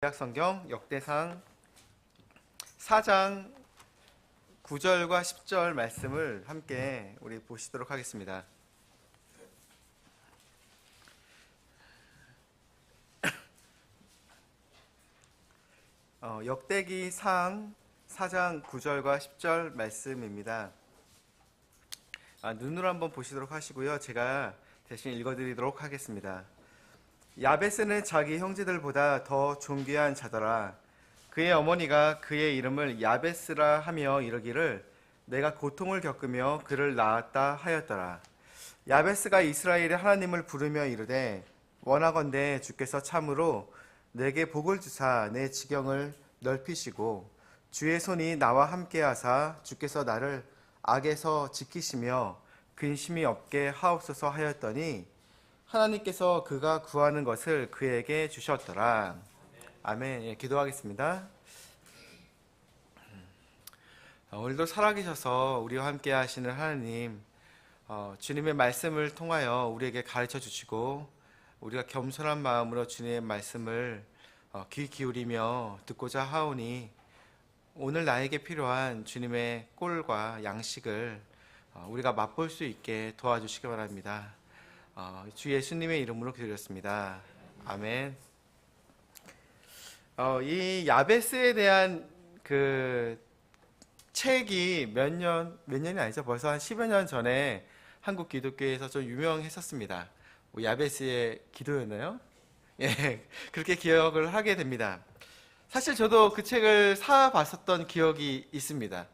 구약성경 역대상 4장 9절과 10절 말씀을 함께 우리 보시도록 하겠습니다. 역대기상 4장 9절과 10절 말씀입니다. 눈으로 한번 보시도록 하시고요. 제가 대신 읽어드리도록 하겠습니다. 야베스는 자기 형제들보다 더 존귀한 자더라. 그의 어머니가 그의 이름을 야베스라 하며 이르기를 내가 고통을 겪으며 그를 낳았다 하였더라. 야베스가 이스라엘의 하나님을 부르며 이르되 원하건대 주께서 참으로 내게 복을 주사 내 지경을 넓히시고 주의 손이 나와 함께하사 주께서 나를 악에서 지키시며 근심이 없게 하옵소서 하였더니 하나님께서 그가 구하는 것을 그에게 주셨더라. 아멘. 예, 기도하겠습니다. 오늘도 살아계셔서 우리와 함께 하시는 하나님, 주님의 말씀을 통하여 우리에게 가르쳐 주시고 우리가 겸손한 마음으로 주님의 말씀을 귀 기울이며 듣고자 하오니 오늘 나에게 필요한 주님의 꼴과 양식을 우리가 맛볼 수 있게 도와주시기 바랍니다. 주 예수님의 이름으로 기도드렸습니다. 아멘. 이 야베스에 대한 그 책이 몇 년이 아니죠. 벌써 한 10여 년 전에 한국 기독교에서 좀 유명했었습니다. 야베스의 기도였나요? 예, 그렇게 기억을 하게 됩니다. 사실 저도 그 책을 사봤었던 기억이 있습니다.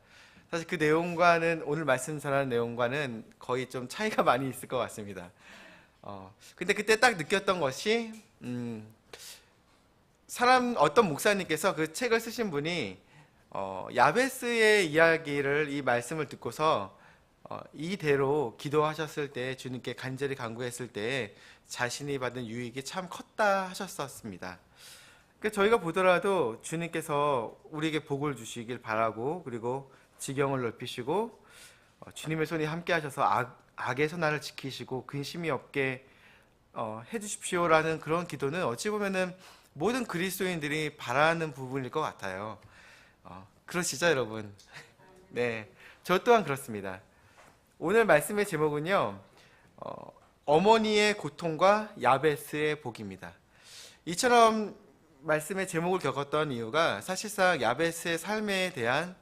사실 그 내용과는 오늘 말씀 전하는 내용과는 거의 좀 차이가 많이 있을 것 같습니다. 근데 그때 딱 느꼈던 것이 어떤 목사님께서 그 책을 쓰신 분이 야베스의 이야기를 이 말씀을 듣고서 이대로 기도하셨을 때 주님께 간절히 간구했을 때 자신이 받은 유익이 참 컸다 하셨었습니다. 그러니까 저희가 보더라도 주님께서 우리에게 복을 주시길 바라고 그리고 지경을 넓히시고 주님의 손이 함께 하셔서 악에서 나를 지키시고 근심이 없게 해주십시오라는 그런 기도는 어찌 보면은 모든 그리스도인들이 바라는 부분일 것 같아요. 그러시죠, 여러분? 네, 저 또한 그렇습니다. 오늘 말씀의 제목은요, 어머니의 고통과 야베스의 복입니다. 이처럼 말씀의 제목을 겪었던 이유가 사실상 야베스의 삶에 대한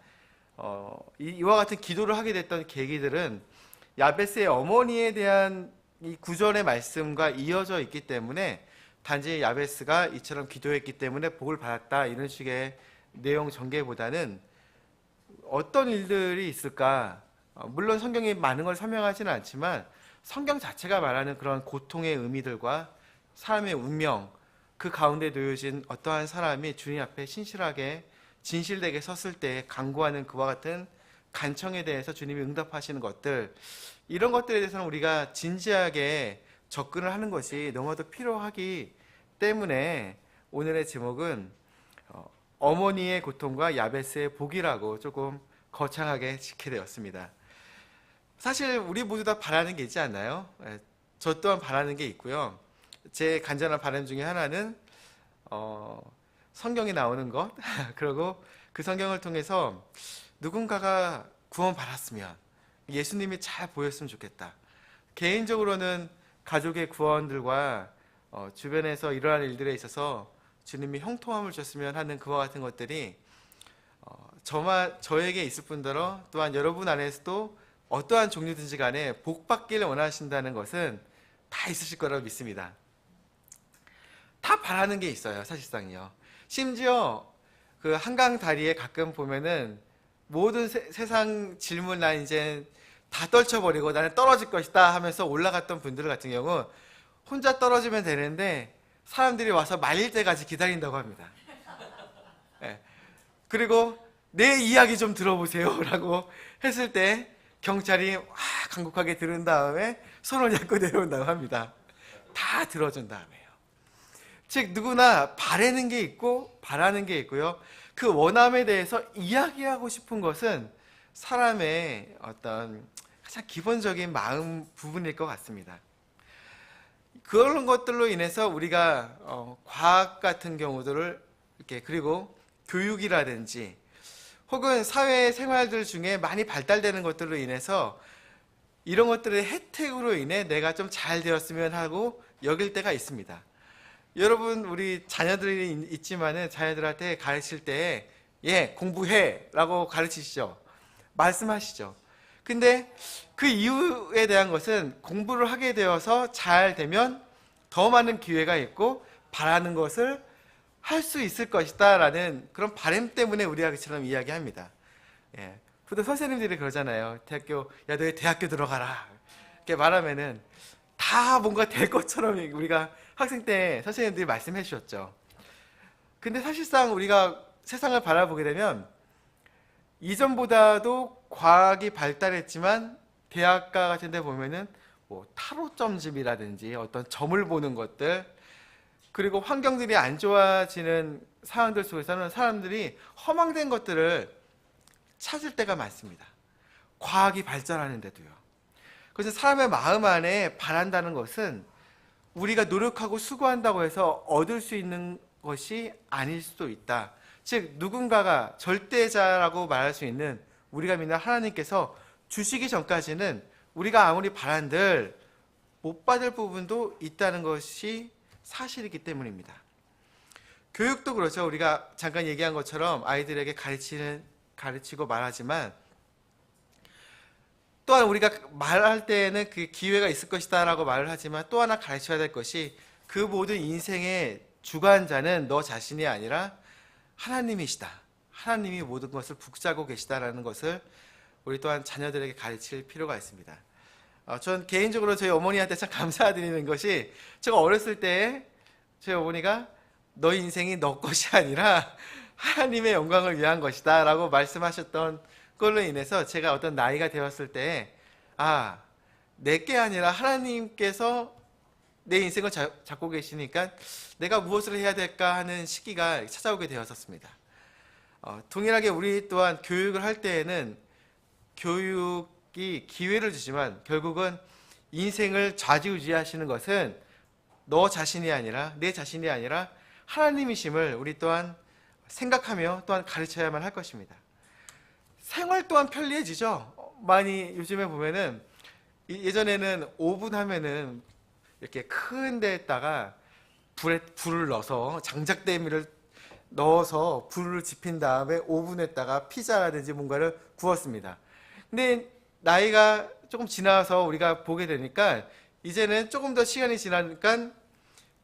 이와 같은 기도를 하게 됐던 계기들은 야베스의 어머니에 대한 이 구절의 말씀과 이어져 있기 때문에 단지 야베스가 이처럼 기도했기 때문에 복을 받았다 이런 식의 내용 전개보다는 어떤 일들이 있을까, 물론 성경이 많은 걸 설명하지는 않지만 성경 자체가 말하는 그런 고통의 의미들과 사람의 운명, 그 가운데 놓여진 어떠한 사람이 주님 앞에 신실하게 진실되게 섰을 때 간구하는 그와 같은 간청에 대해서 주님이 응답하시는 것들, 이런 것들에 대해서는 우리가 진지하게 접근을 하는 것이 너무나도 필요하기 때문에 오늘의 제목은 어머니의 고통과 야베스의 복이라고 조금 거창하게 짓게 되었습니다. 사실 우리 모두 다 바라는 게 있지 않나요? 저 또한 바라는 게 있고요. 제 간절한 바람 중에 하나는 성경에 나오는 것 그리고 그 성경을 통해서 누군가가 구원받았으면 예수님이 잘 보였으면 좋겠다. 개인적으로는 가족의 구원들과 주변에서 이러한 일들에 있어서 주님이 형통함을 주셨으면 하는 그와 같은 것들이 저에게 있을 뿐더러 또한 여러분 안에서도 어떠한 종류든지 간에 복받기를 원하신다는 것은 다 있으실 거라고 믿습니다. 다 바라는 게 있어요, 사실상요. 심지어 그 한강 다리에 가끔 보면은 모든 세상 질문 난 이제 다 떨쳐버리고 나는 떨어질 것이다 하면서 올라갔던 분들 같은 경우 혼자 떨어지면 되는데 사람들이 와서 말릴 때까지 기다린다고 합니다. 네. 그리고 내 이야기 좀 들어보세요 라고 했을 때 경찰이 간곡하게 들은 다음에 손을 잡고 내려온다고 합니다. 다 들어준 다음에요. 즉 누구나 바라는 게 있고 바라는 게 있고요. 그 원함에 대해서 이야기하고 싶은 것은 사람의 어떤 가장 기본적인 마음 부분일 것 같습니다. 그런 것들로 인해서 우리가 과학 같은 경우들을 이렇게 그리고 교육이라든지 혹은 사회 생활들 중에 많이 발달되는 것들로 인해서 이런 것들의 혜택으로 인해 내가 좀 잘 되었으면 하고 여길 때가 있습니다. 여러분 우리 자녀들이 있지만은 자녀들한테 가르칠 때 공부해 라고 가르치시죠. 말씀하시죠. 근데 그 이유에 대한 것은 공부를 하게 되어서 잘 되면 더 많은 기회가 있고 바라는 것을 할 수 있을 것이다 라는 그런 바람 때문에 우리가 그처럼 이야기합니다. 보통 선생님들이 그러잖아요. 대학교, 야, 너 대학교 들어가라. 이렇게 말하면은 다 뭔가 될 것처럼 우리가 학생 때 선생님들이 말씀해 주셨죠. 근데 사실상 우리가 세상을 바라보게 되면 이전보다도 과학이 발달했지만 대학가 같은 데 보면은 뭐 타로점집이라든지 어떤 점을 보는 것들 그리고 환경들이 안 좋아지는 상황들 속에서는 사람들이 허망된 것들을 찾을 때가 많습니다. 과학이 발전하는데도요. 그래서 사람의 마음 안에 바란다는 것은 우리가 노력하고 수고한다고 해서 얻을 수 있는 것이 아닐 수도 있다. 즉 누군가가 절대자라고 말할 수 있는 우리가 믿는 하나님께서 주시기 전까지는 우리가 아무리 바란들 못 받을 부분도 있다는 것이 사실이기 때문입니다. 교육도 그렇죠. 우리가 잠깐 얘기한 것처럼 아이들에게 가르치고 말하지만 또한 우리가 말할 때에는 그 기회가 있을 것이다 라고 말을 하지만 또 하나 가르쳐야 될 것이 그 모든 인생의 주관자는 너 자신이 아니라 하나님이시다. 하나님이 모든 것을 북자고 계시다라는 것을 우리 또한 자녀들에게 가르칠 필요가 있습니다. 전 개인적으로 저희 어머니한테 참 감사드리는 것이 제가 어렸을 때 저희 어머니가 너희 인생이 너 것이 아니라 하나님의 영광을 위한 것이다 라고 말씀하셨던 걸로 인해서 제가 어떤 나이가 되었을 때 내게 아니라 하나님께서 내 인생을 잡고 계시니까 내가 무엇을 해야 될까 하는 시기가 찾아오게 되었었습니다. 동일하게 우리 또한 교육을 할 때에는 교육이 기회를 주지만 결국은 인생을 좌지우지하시는 것은 너 자신이 아니라 내 자신이 아니라 하나님이심을 우리 또한 생각하며 또한 가르쳐야만 할 것입니다. 생활 또한 편리해지죠. 많이 요즘에 보면은 예전에는 오븐 하면은 이렇게 큰 데에다가 불을 넣어서 장작대미를 넣어서 불을 지핀 다음에 오븐에다가 피자라든지 뭔가를 구웠습니다. 근데 나이가 조금 지나서 우리가 보게 되니까 이제는 조금 더 시간이 지나니까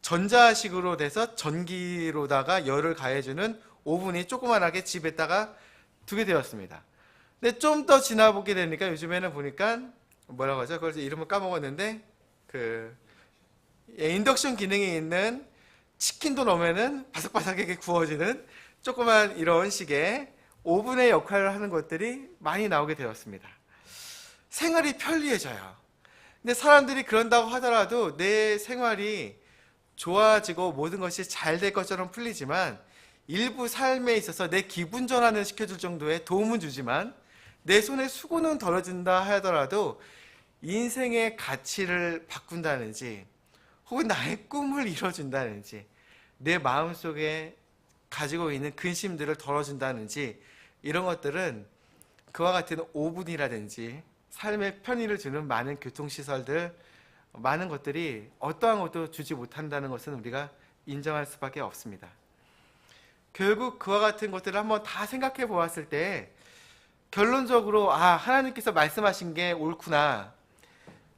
전자식으로 돼서 전기로다가 열을 가해주는 오븐이 조그만하게 집에다가 두게 되었습니다. 근데 좀 더 지나보게 되니까 요즘에는 보니까 뭐라고 하죠? 그걸 이름을 까먹었는데 인덕션 기능이 있는 치킨도 넣으면은 바삭바삭하게 구워지는 조그만 이런 식의 오븐의 역할을 하는 것들이 많이 나오게 되었습니다. 생활이 편리해져요. 근데 사람들이 그런다고 하더라도 내 생활이 좋아지고 모든 것이 잘 될 것처럼 풀리지만 일부 삶에 있어서 내 기분 전환을 시켜줄 정도의 도움은 주지만 내 손에 수고는 덜어진다 하더라도 인생의 가치를 바꾼다든지 혹은 나의 꿈을 이뤄준다든지 내 마음속에 가지고 있는 근심들을 덜어준다든지 이런 것들은 그와 같은 오븐이라든지 삶의 편의를 주는 많은 교통시설들 많은 것들이 어떠한 것도 주지 못한다는 것은 우리가 인정할 수밖에 없습니다. 결국 그와 같은 것들을 한번 다 생각해 보았을 때 결론적으로 하나님께서 말씀하신 게 옳구나.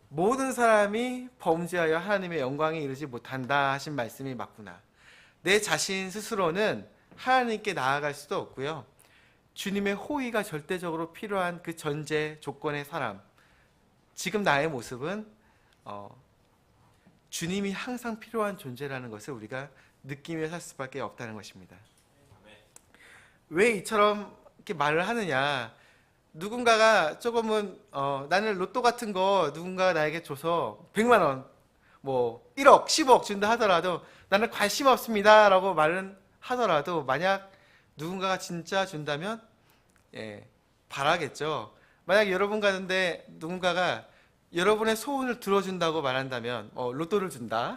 모든 사람이 범죄하여 하나님의 영광에 이르지 못한다 하신 말씀이 맞구나. 내 자신 스스로는 하나님께 나아갈 수도 없고요. 주님의 호의가 절대적으로 필요한 그 전제 조건의 사람. 지금 나의 모습은 주님이 항상 필요한 존재라는 것을 우리가 느끼며 살 수밖에 없다는 것입니다. 왜 이처럼 이렇게 말을 하느냐? 누군가가 조금은 나는 로또 같은 거 누군가가 나에게 줘서 100만 원, 뭐 1억, 10억 준다 하더라도 나는 관심 없습니다 라고 말은 하더라도 만약 누군가가 진짜 준다면 바라겠죠. 만약 여러분 가는데 누군가가 여러분의 소원을 들어준다고 말한다면 로또를 준다,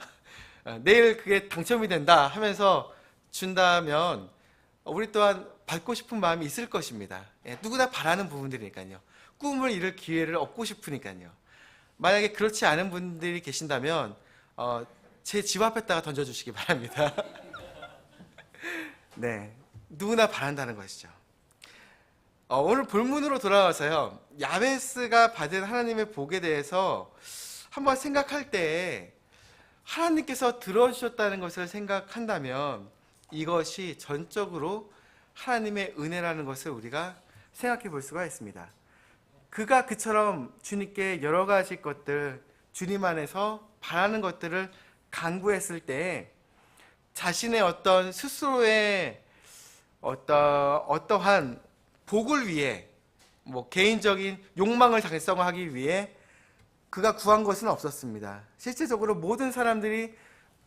내일 그게 당첨이 된다 하면서 준다면 우리 또한 받고 싶은 마음이 있을 것입니다. 예, 누구나 바라는 부분들이니까요. 꿈을 이룰 기회를 얻고 싶으니까요. 만약에 그렇지 않은 분들이 계신다면 제 집 앞에다가 던져주시기 바랍니다. 네, 누구나 바란다는 것이죠. 오늘 본문으로 돌아와서요, 야베스가 받은 하나님의 복에 대해서 한번 생각할 때 하나님께서 들어주셨다는 것을 생각한다면 이것이 전적으로 하나님의 은혜라는 것을 우리가 생각해 볼 수가 있습니다. 그가 그처럼 주님께 여러 가지 것들, 주님 안에서 바라는 것들을 간구했을 때 자신의 어떤 스스로의 어떠한 복을 위해, 개인적인 욕망을 달성하기 위해 그가 구한 것은 없었습니다. 실제적으로 모든 사람들이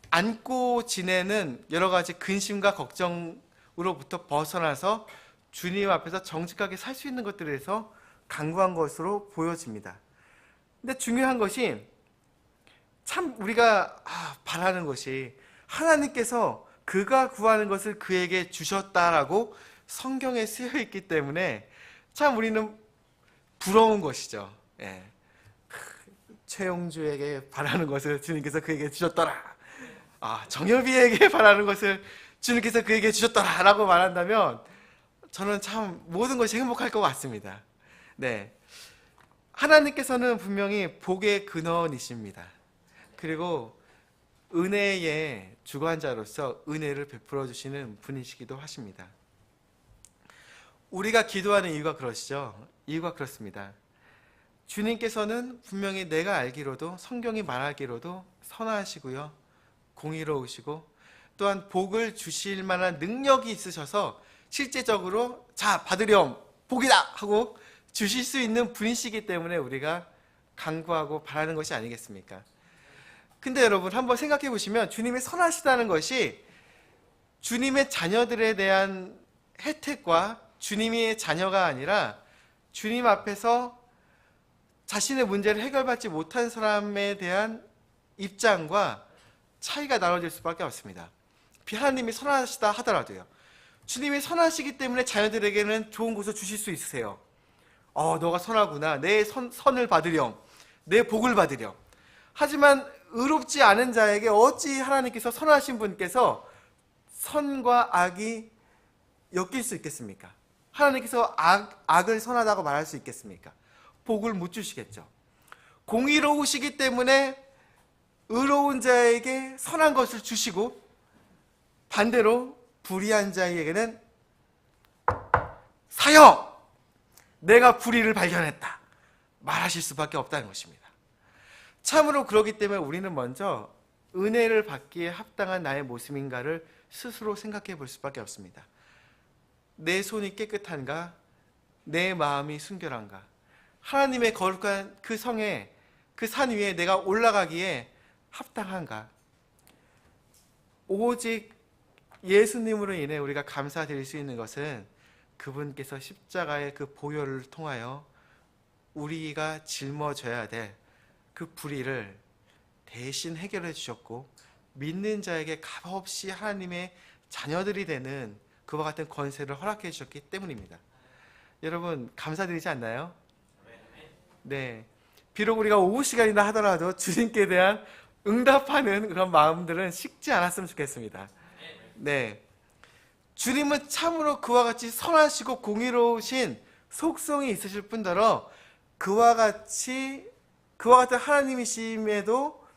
안고 지내는 여러 가지 근심과 걱정으로부터 벗어나서 주님 앞에서 정직하게 살 수 있는 것들에 대해서 간구한 것으로 보여집니다. 근데 중요한 것이 참 우리가 바라는 것이 하나님께서 그가 구하는 것을 그에게 주셨다라고 성경에 쓰여 있기 때문에 참 우리는 부러운 것이죠. 예. 최용주에게 바라는 것을 주님께서 그에게 주셨더라. 정엽이에게 바라는 것을 주님께서 그에게 주셨더라 라고 말한다면 저는 참 모든 것이 행복할 것 같습니다. 네, 하나님께서는 분명히 복의 근원이십니다. 그리고 은혜의 주관자로서 은혜를 베풀어 주시는 분이시기도 하십니다. 우리가 기도하는 이유가 그러시죠. 이유가 그렇습니다. 주님께서는 분명히 내가 알기로도, 성경이 말하기로도 선하시고요, 공의로우시고 또한 복을 주실 만한 능력이 있으셔서 실제적으로 자 받으렴 복이다 하고 주실 수 있는 분이시기 때문에 우리가 간구하고 바라는 것이 아니겠습니까? 근데 여러분 한번 생각해 보시면 주님이 선하시다는 것이 주님의 자녀들에 대한 혜택과 주님의 자녀가 아니라 주님 앞에서 자신의 문제를 해결받지 못한 사람에 대한 입장과 차이가 나눠질 수밖에 없습니다. 하나님이 선하시다 하더라도요, 주님이 선하시기 때문에 자녀들에게는 좋은 것을 주실 수 있으세요. 너가 선하구나, 내 선을 받으렴, 내 복을 받으렴. 하지만 의롭지 않은 자에게 어찌 하나님께서, 선하신 분께서 선과 악이 엮일 수 있겠습니까? 하나님께서 악을 선하다고 말할 수 있겠습니까? 복을 못 주시겠죠. 공의로우시기 때문에 의로운 자에게 선한 것을 주시고 반대로 불의한 자에게는 사형! 내가 불의를 발견했다 말하실 수밖에 없다는 것입니다. 참으로 그렇기 때문에 우리는 먼저 은혜를 받기에 합당한 나의 모습인가를 스스로 생각해 볼 수밖에 없습니다. 내 손이 깨끗한가? 내 마음이 순결한가? 하나님의 거룩한 그 성에, 그 산 위에 내가 올라가기에 합당한가? 오직 예수님으로 인해 우리가 감사드릴 수 있는 것은 그분께서 십자가의 그 보혈을 통하여 우리가 짊어져야 될 그 불의를 대신 해결해 주셨고, 믿는 자에게 값없이 하나님의 자녀들이 되는 그와 같은 권세를 허락해 주셨기 때문입니다. 여러분 감사드리지 않나요? 네, 비록 우리가 오후 시간이나 하더라도 주님께 대한 응답하는 그런 마음들은 식지 않았으면 좋겠습니다. 네, 주님은 참으로 그와 같이 선하시고 공의로우신 속성이 있으실 뿐더러 그와 같은 하나님이심에도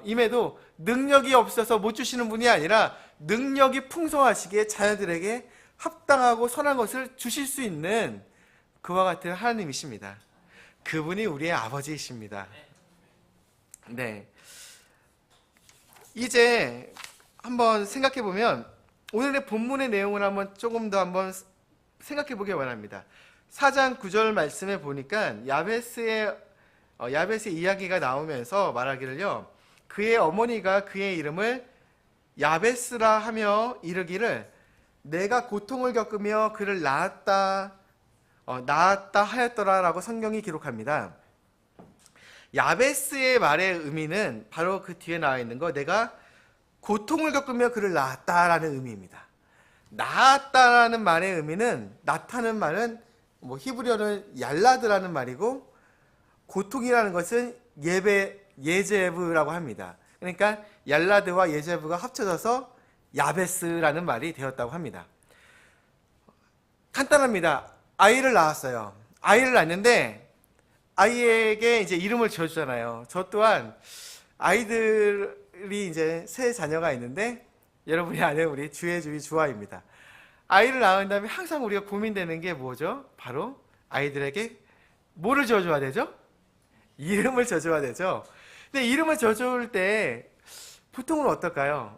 임에도 능력이 없어서 못 주시는 분이 아니라 능력이 풍성하시기에 자녀들에게 합당하고 선한 것을 주실 수 있는 그와 같은 하나님이십니다. 그분이 우리의 아버지이십니다. 네, 이제 한번 생각해 보면 오늘의 본문의 내용을 한번 조금 더 한번 생각해 보기 원합니다. 4장 9절 말씀에 보니까 야베스의 이야기가 나오면서 말하기를요, 그의 어머니가 그의 이름을 야베스라 하며 이르기를 내가 고통을 겪으며 그를 낳았다 하였더라 라고 성경이 기록합니다. 야베스의 말의 의미는 바로 그 뒤에 나와 있는 거, 내가 고통을 겪으며 그를 낳았다라는 의미입니다. 낳았다라는 말의 의미는, 낳다는 말은 뭐 히브리어는 얄라드라는 말이고, 고통이라는 것은 예제브라고 합니다. 그러니까 얄라드와 예제브가 합쳐져서 야베스라는 말이 되었다고 합니다. 간단합니다. 아이를 낳았어요. 아이를 낳는데 아이에게 이제 이름을 지어주잖아요. 저 또한 아이들이 이제 세 자녀가 있는데, 여러분이 아는 우리 주혜주의 주아입니다. 아이를 낳은 다음에 항상 우리가 고민되는 게 뭐죠? 바로 아이들에게 뭐를 지어줘야 되죠? 이름을 지어줘야 되죠. 근데 이름을 지어줄 때 보통은 어떨까요?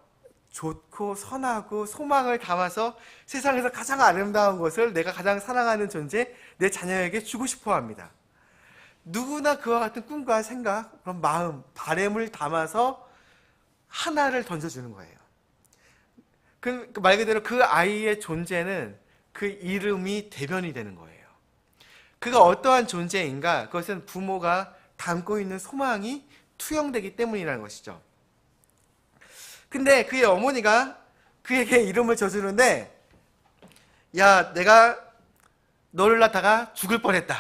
좋고 선하고 소망을 담아서 세상에서 가장 아름다운 것을 내가 가장 사랑하는 존재, 내 자녀에게 주고 싶어 합니다. 누구나 그와 같은 꿈과 생각, 그런 마음, 바램을 담아서 하나를 던져주는 거예요. 그 말 그대로 그 아이의 존재는 그 이름이 대변이 되는 거예요. 그가 어떠한 존재인가, 그것은 부모가 담고 있는 소망이 투영되기 때문이라는 것이죠. 근데 그의 어머니가 그에게 이름을 져주는데, 야, 내가 너를 낳다가 죽을 뻔했다.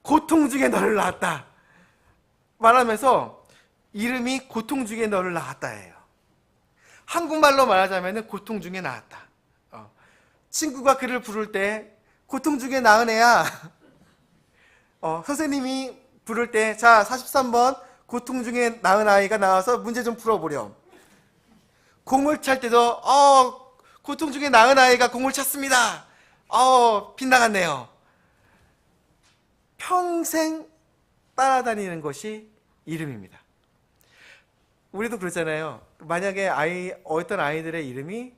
고통 중에 너를 낳았다. 말하면서 이름이 고통 중에 너를 낳았다예요. 한국말로 말하자면 고통 중에 낳았다. 친구가 그를 부를 때 고통 중에 낳은 애야. 선생님이 부를 때, 자, 43번 고통 중에 낳은 아이가 나와서 문제 좀 풀어보렴. 공을 찰 때도 고통 중에 낳은 아이가 공을 찼습니다. 빗나갔네요. 평생 따라다니는 것이 이름입니다. 우리도 그렇잖아요. 만약에 어떤 아이들의 이름이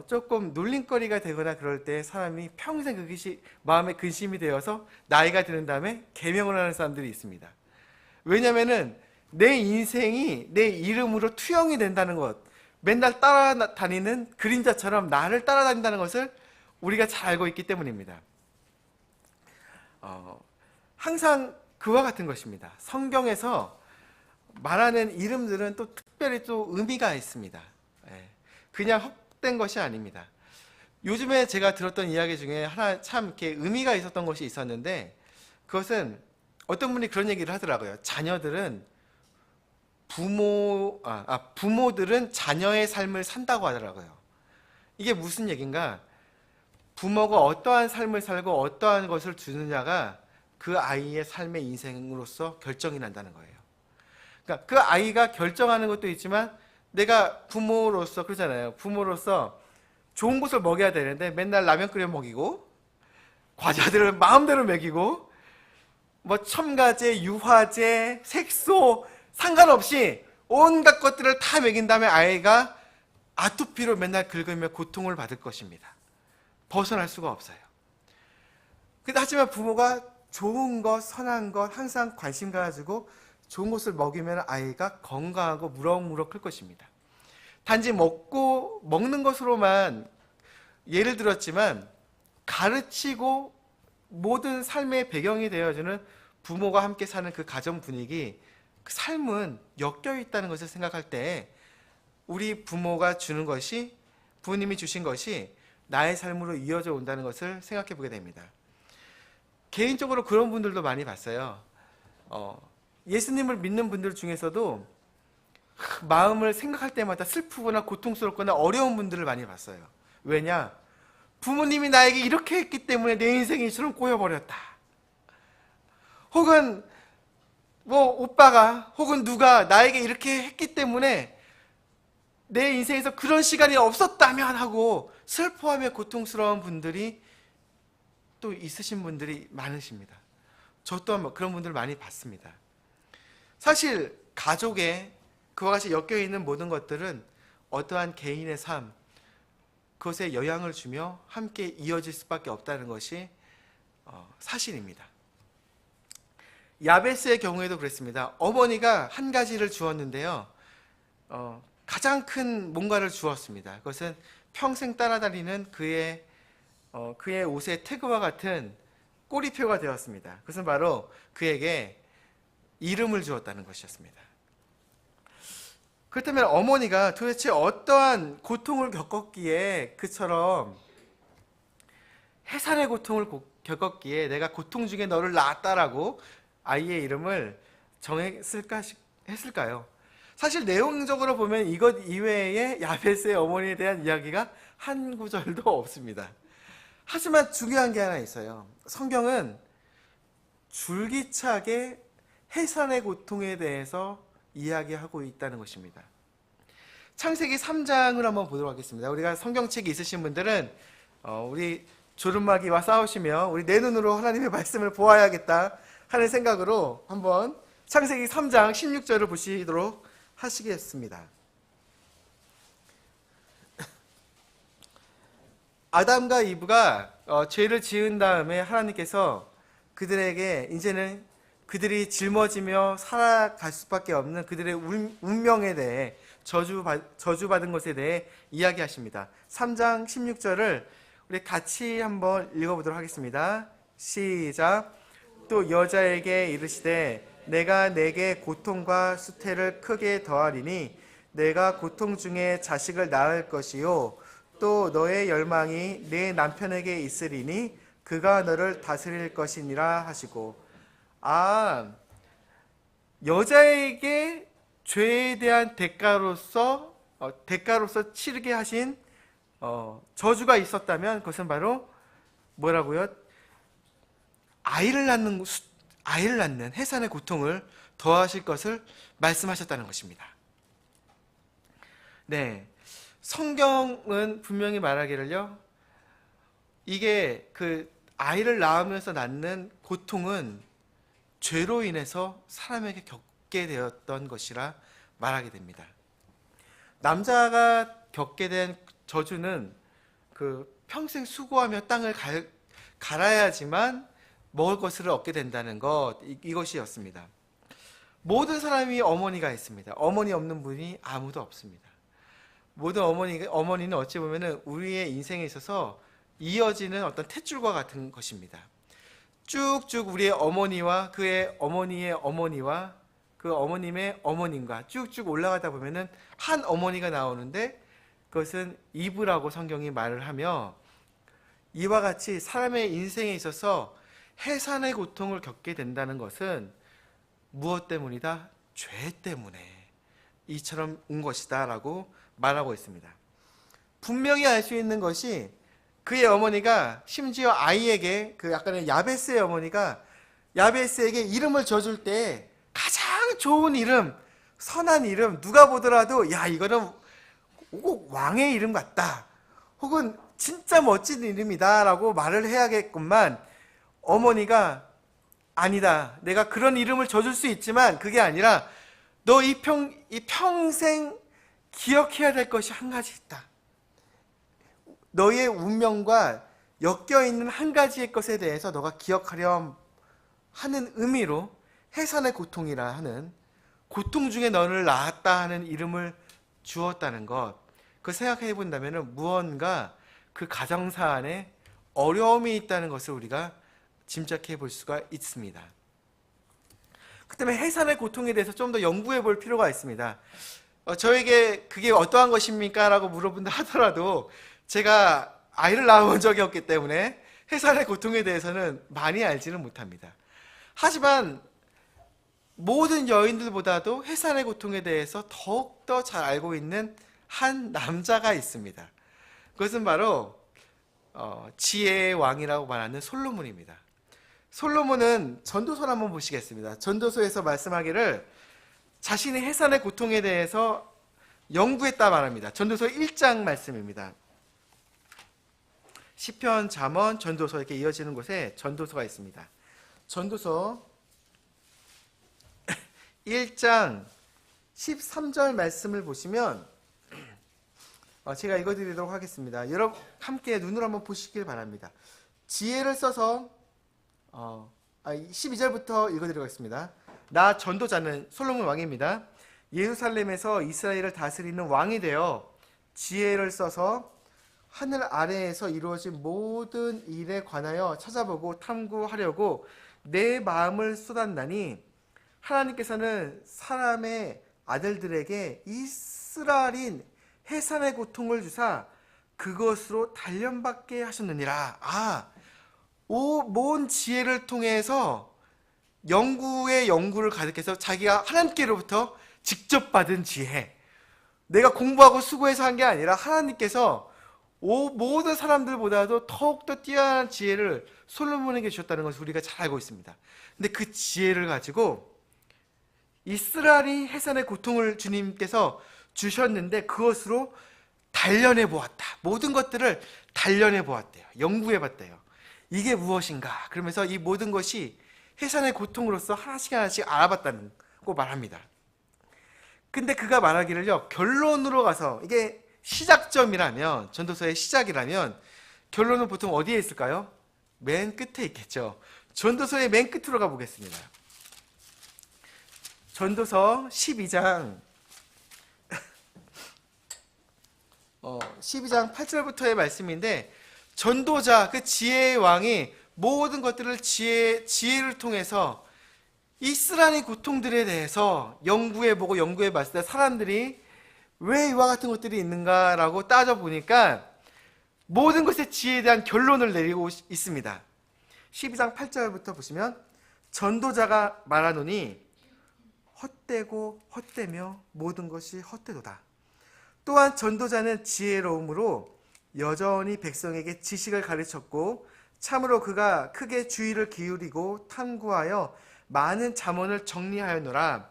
조금 놀림거리가 되거나 그럴 때 사람이 평생 그것이 마음에 근심이 되어서 나이가 드는 다음에 개명을 하는 사람들이 있습니다. 왜냐면은 내 인생이 내 이름으로 투영이 된다는 것, 맨날 따라다니는 그림자처럼 나를 따라다닌다는 것을 우리가 잘 알고 있기 때문입니다. 항상 그와 같은 것입니다. 성경에서 말하는 이름들은 또 특별히 또 의미가 있습니다. 그냥 헛된 것이 아닙니다. 요즘에 제가 들었던 이야기 중에 하나 참 이렇게 의미가 있었던 것이 있었는데, 그것은 어떤 분이 그런 얘기를 하더라고요. 자녀들은 부모들은 자녀의 삶을 산다고 하더라고요. 이게 무슨 얘기인가? 부모가 어떠한 삶을 살고 어떠한 것을 주느냐가 그 아이의 삶의 인생으로서 결정이 난다는 거예요. 그러니까 그 아이가 결정하는 것도 있지만, 내가 부모로서 그러잖아요. 부모로서 좋은 것을 먹여야 되는데 맨날 라면 끓여 먹이고, 과자들을 마음대로 먹이고, 뭐 첨가제, 유화제, 색소 상관없이 온갖 것들을 다 먹인 다음에 아이가 아토피로 맨날 긁으며 고통을 받을 것입니다. 벗어날 수가 없어요. 근데 하지만 부모가 좋은 것, 선한 것 항상 관심 가지고 좋은 것을 먹이면 아이가 건강하고 무럭무럭 클 것입니다. 단지 먹는 것으로만 예를 들었지만, 가르치고 모든 삶의 배경이 되어주는 부모가 함께 사는 그 가정 분위기, 그 삶은 엮여 있다는 것을 생각할 때 우리 부모가 주는 것이, 부모님이 주신 것이 나의 삶으로 이어져 온다는 것을 생각해 보게 됩니다. 개인적으로 그런 분들도 많이 봤어요. 예수님을 믿는 분들 중에서도 마음을 생각할 때마다 슬프거나 고통스럽거나 어려운 분들을 많이 봤어요. 왜냐? 부모님이 나에게 이렇게 했기 때문에 내 인생이 이처럼 꼬여버렸다. 혹은 오빠가 혹은 누가 나에게 이렇게 했기 때문에 내 인생에서 그런 시간이 없었다면 하고 슬퍼하며 고통스러운 분들이 또 있으신 분들이 많으십니다. 저 또한 그런 분들을 많이 봤습니다. 사실 가족에 그와 같이 엮여 있는 모든 것들은 어떠한 개인의 삶, 그것에 영향을 주며 함께 이어질 수밖에 없다는 것이 사실입니다. 야베스의 경우에도 그랬습니다. 어머니가 한 가지를 주었는데요, 가장 큰 뭔가를 주었습니다. 그것은 평생 따라다니는 그의 옷의 태그와 같은 꼬리표가 되었습니다. 그것은 바로 그에게 이름을 주었다는 것이었습니다. 그렇다면 어머니가 도대체 어떠한 고통을 겪었기에 그처럼 해산의 고통을 겪었기에 내가 고통 중에 너를 낳았다라고 아이의 이름을 했을까요? 사실 내용적으로 보면 이것 이외에 야베스의 어머니에 대한 이야기가 한 구절도 없습니다. 하지만 중요한 게 하나 있어요. 성경은 줄기차게 해산의 고통에 대해서 이야기하고 있다는 것입니다. 창세기 3장을 한번 보도록 하겠습니다. 우리가 성경책이 있으신 분들은 우리 조름마귀와 싸우시며 우리 내 눈으로 하나님의 말씀을 보아야겠다 하는 생각으로 한번 창세기 3장 16절을 보시도록 하시겠습니다. 아담과 이브가 죄를 지은 다음에 하나님께서 그들에게 이제는 그들이 짊어지며 살아갈 수밖에 없는 그들의 운명에 대해 저주받은 것에 대해 이야기하십니다. 3장 16절을 우리 같이 한번 읽어보도록 하겠습니다. 시작. 또 여자에게 이르시되 내가 내게 고통과 수태를 크게 더하리니 내가 고통 중에 자식을 낳을 것이요 또 너의 열망이 내 남편에게 있으리니 그가 너를 다스릴 것이니라 하시고, 여자에게 죄에 대한 대가로서 치르게 하신 저주가 있었다면 그것은 바로 뭐라고요? 아이를 낳는 해산의 고통을 더하실 것을 말씀하셨다는 것입니다. 네, 성경은 분명히 말하기를요, 이게 그 아이를 낳으면서 낳는 고통은 죄로 인해서 사람에게 겪게 되었던 것이라 말하게 됩니다. 남자가 겪게 된 저주는 그 평생 수고하며 땅을 갈아야지만 먹을 것을 얻게 된다는 것, 이것이었습니다. 모든 사람이 어머니가 있습니다. 어머니 없는 분이 아무도 없습니다. 모든 어머니는 어찌 보면 우리의 인생에 있어서 이어지는 어떤 탯줄과 같은 것입니다. 쭉쭉 우리의 어머니와 그의 어머니의 어머니와 그 어머님의 어머님과 쭉쭉 올라가다 보면은 한 어머니가 나오는데 그것은 이브라고 성경이 말을 하며, 이와 같이 사람의 인생에 있어서 해산의 고통을 겪게 된다는 것은 무엇 때문이다? 죄 때문에 이처럼 온 것이다 라고 말하고 있습니다. 분명히 알 수 있는 것이 그의 어머니가 심지어 아이에게, 그 약간의 야베스의 어머니가 야베스에게 이름을 지어줄 때 가장 좋은 이름, 선한 이름, 누가 보더라도 야 이거는 꼭 왕의 이름 같다, 혹은 진짜 멋진 이름이다 라고 말을 해야겠구만, 어머니가 아니다, 내가 그런 이름을 지어줄 수 있지만 그게 아니라 너 이 평생 기억해야 될 것이 한 가지 있다. 너의 운명과 엮여있는 한 가지의 것에 대해서 너가 기억하렴 하는 의미로 해산의 고통이라 하는, 고통 중에 너를 낳았다 하는 이름을 주었다는 것, 그 생각해 본다면 무언가 그 가정사 안에 어려움이 있다는 것을 우리가 짐작해 볼 수가 있습니다. 그 때문에 해산의 고통에 대해서 좀 더 연구해 볼 필요가 있습니다. 저에게 그게 어떠한 것입니까? 라고 물어본다 하더라도 제가 아이를 낳아본 적이 없기 때문에 해산의 고통에 대해서는 많이 알지는 못합니다. 하지만 모든 여인들보다도 해산의 고통에 대해서 더욱더 잘 알고 있는 한 남자가 있습니다. 그것은 바로 지혜의 왕이라고 말하는 솔로몬입니다. 솔로몬은 전도서를 한번 보시겠습니다. 전도서에서 말씀하기를 자신의 해산의 고통에 대해서 연구했다 말합니다. 전도서 1장 말씀입니다. 시편, 잠언, 전도서 이렇게 이어지는 곳에 전도서가 있습니다. 전도서 1장 13절 말씀을 보시면 제가 읽어드리도록 하겠습니다. 여러분 함께 눈으로 한번 보시길 바랍니다. 지혜를 써서 12절부터 읽어드리겠습니다. 나 전도자는 솔로몬 왕입니다. 예루살렘에서 이스라엘을 다스리는 왕이 되어 지혜를 써서 하늘 아래에서 이루어진 모든 일에 관하여 찾아보고 탐구하려고 내 마음을 쏟았나니, 하나님께서는 사람의 아들들에게 이 쓰라린 해산의 고통을 주사 그것으로 단련받게 하셨느니라. 모은 지혜를 통해서 연구의 연구를 가득해서 자기가 하나님께로부터 직접 받은 지혜, 내가 공부하고 수고해서 한 게 아니라 하나님께서 모든 사람들보다도 더욱더 뛰어난 지혜를 솔로몬에게 주셨다는 것을 우리가 잘 알고 있습니다. 근데 그 지혜를 가지고 이스라엘이 해산의 고통을 주님께서 주셨는데 그것으로 단련해 보았다. 모든 것들을 단련해 보았대요. 연구해 봤대요. 이게 무엇인가? 그러면서 이 모든 것이 해산의 고통으로서 하나씩 하나씩 알아봤다는 거 말합니다. 근데 그가 말하기를요, 결론으로 가서, 이게 시작점이라면, 전도서의 시작이라면 결론은 보통 어디에 있을까요? 맨 끝에 있겠죠. 전도서의 맨 끝으로 가보겠습니다. 전도서 12장 8절부터의 말씀인데, 전도자, 그 지혜의 왕이 모든 것들을 지혜를 통해서 이 쓰라린 고통들에 대해서 연구해보고 연구해봤을 때 사람들이 왜 이와 같은 것들이 있는가라고 따져보니까 모든 것의 지혜에 대한 결론을 내리고 있습니다. 12장 8절부터 보시면, 전도자가 말하노니 헛되고 헛되며 모든 것이 헛되도다. 또한 전도자는 지혜로움으로 여전히 백성에게 지식을 가르쳤고 참으로 그가 크게 주의를 기울이고 탐구하여 많은 잠언을 정리하였노라.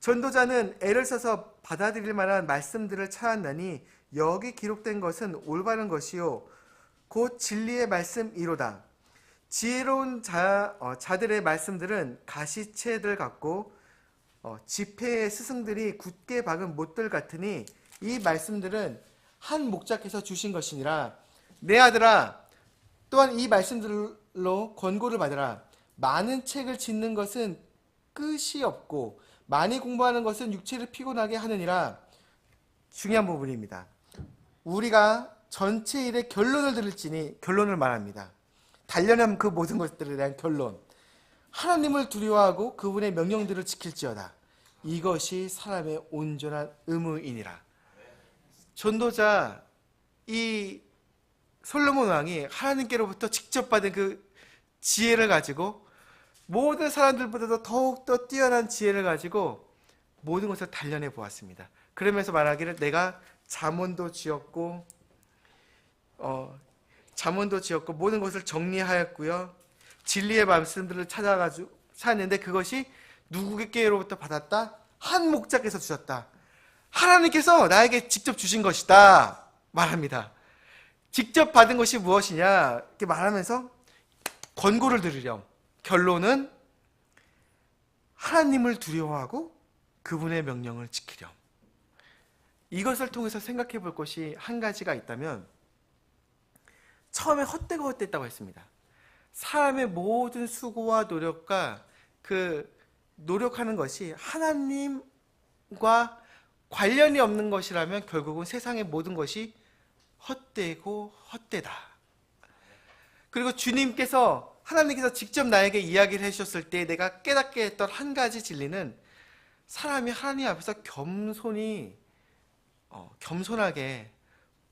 전도자는 애를 써서 받아들일 만한 말씀들을 찾았나니 여기 기록된 것은 올바른 것이요 곧 진리의 말씀이로다. 지혜로운 자들의 말씀들은 가시채들 같고 지폐의 스승들이 굳게 박은 못들 같으니 이 말씀들은 한 목자께서 주신 것이니라. 내 아들아, 또한 이 말씀들로 권고를 받으라. 많은 책을 짓는 것은 끝이 없고 많이 공부하는 것은 육체를 피곤하게 하느니라. 중요한 부분입니다. 우리가 전체 일의 결론을 들을지니, 결론을 말합니다. 단련한 그 모든 것들에 대한 결론. 하나님을 두려워하고 그분의 명령들을 지킬지어다. 이것이 사람의 온전한 의무이니라. 전도자 이 솔로몬 왕이 하나님께로부터 직접 받은 그 지혜를 가지고 모든 사람들보다도 더욱더 뛰어난 지혜를 가지고 모든 것을 단련해 보았습니다. 그러면서 말하기를 내가 잠언도 지었고 모든 것을 정리하였고요. 진리의 말씀들을 찾았는데 그것이 누구에게로부터 받았다? 한 목자께서 주셨다. 하나님께서 나에게 직접 주신 것이다 말합니다. 직접 받은 것이 무엇이냐 이렇게 말하면서 권고를 들으렴. 결론은 하나님을 두려워하고 그분의 명령을 지키렴. 이것을 통해서 생각해 볼 것이 한 가지가 있다면, 처음에 헛되고 헛됐다고 했습니다. 사람의 모든 수고와 노력과 그 노력하는 것이 하나님과 관련이 없는 것이라면 결국은 세상의 모든 것이 헛되고 헛되다. 그리고 하나님께서 직접 나에게 이야기를 해주셨을 때 내가 깨닫게 했던 한 가지 진리는, 사람이 하나님 앞에서 겸손하게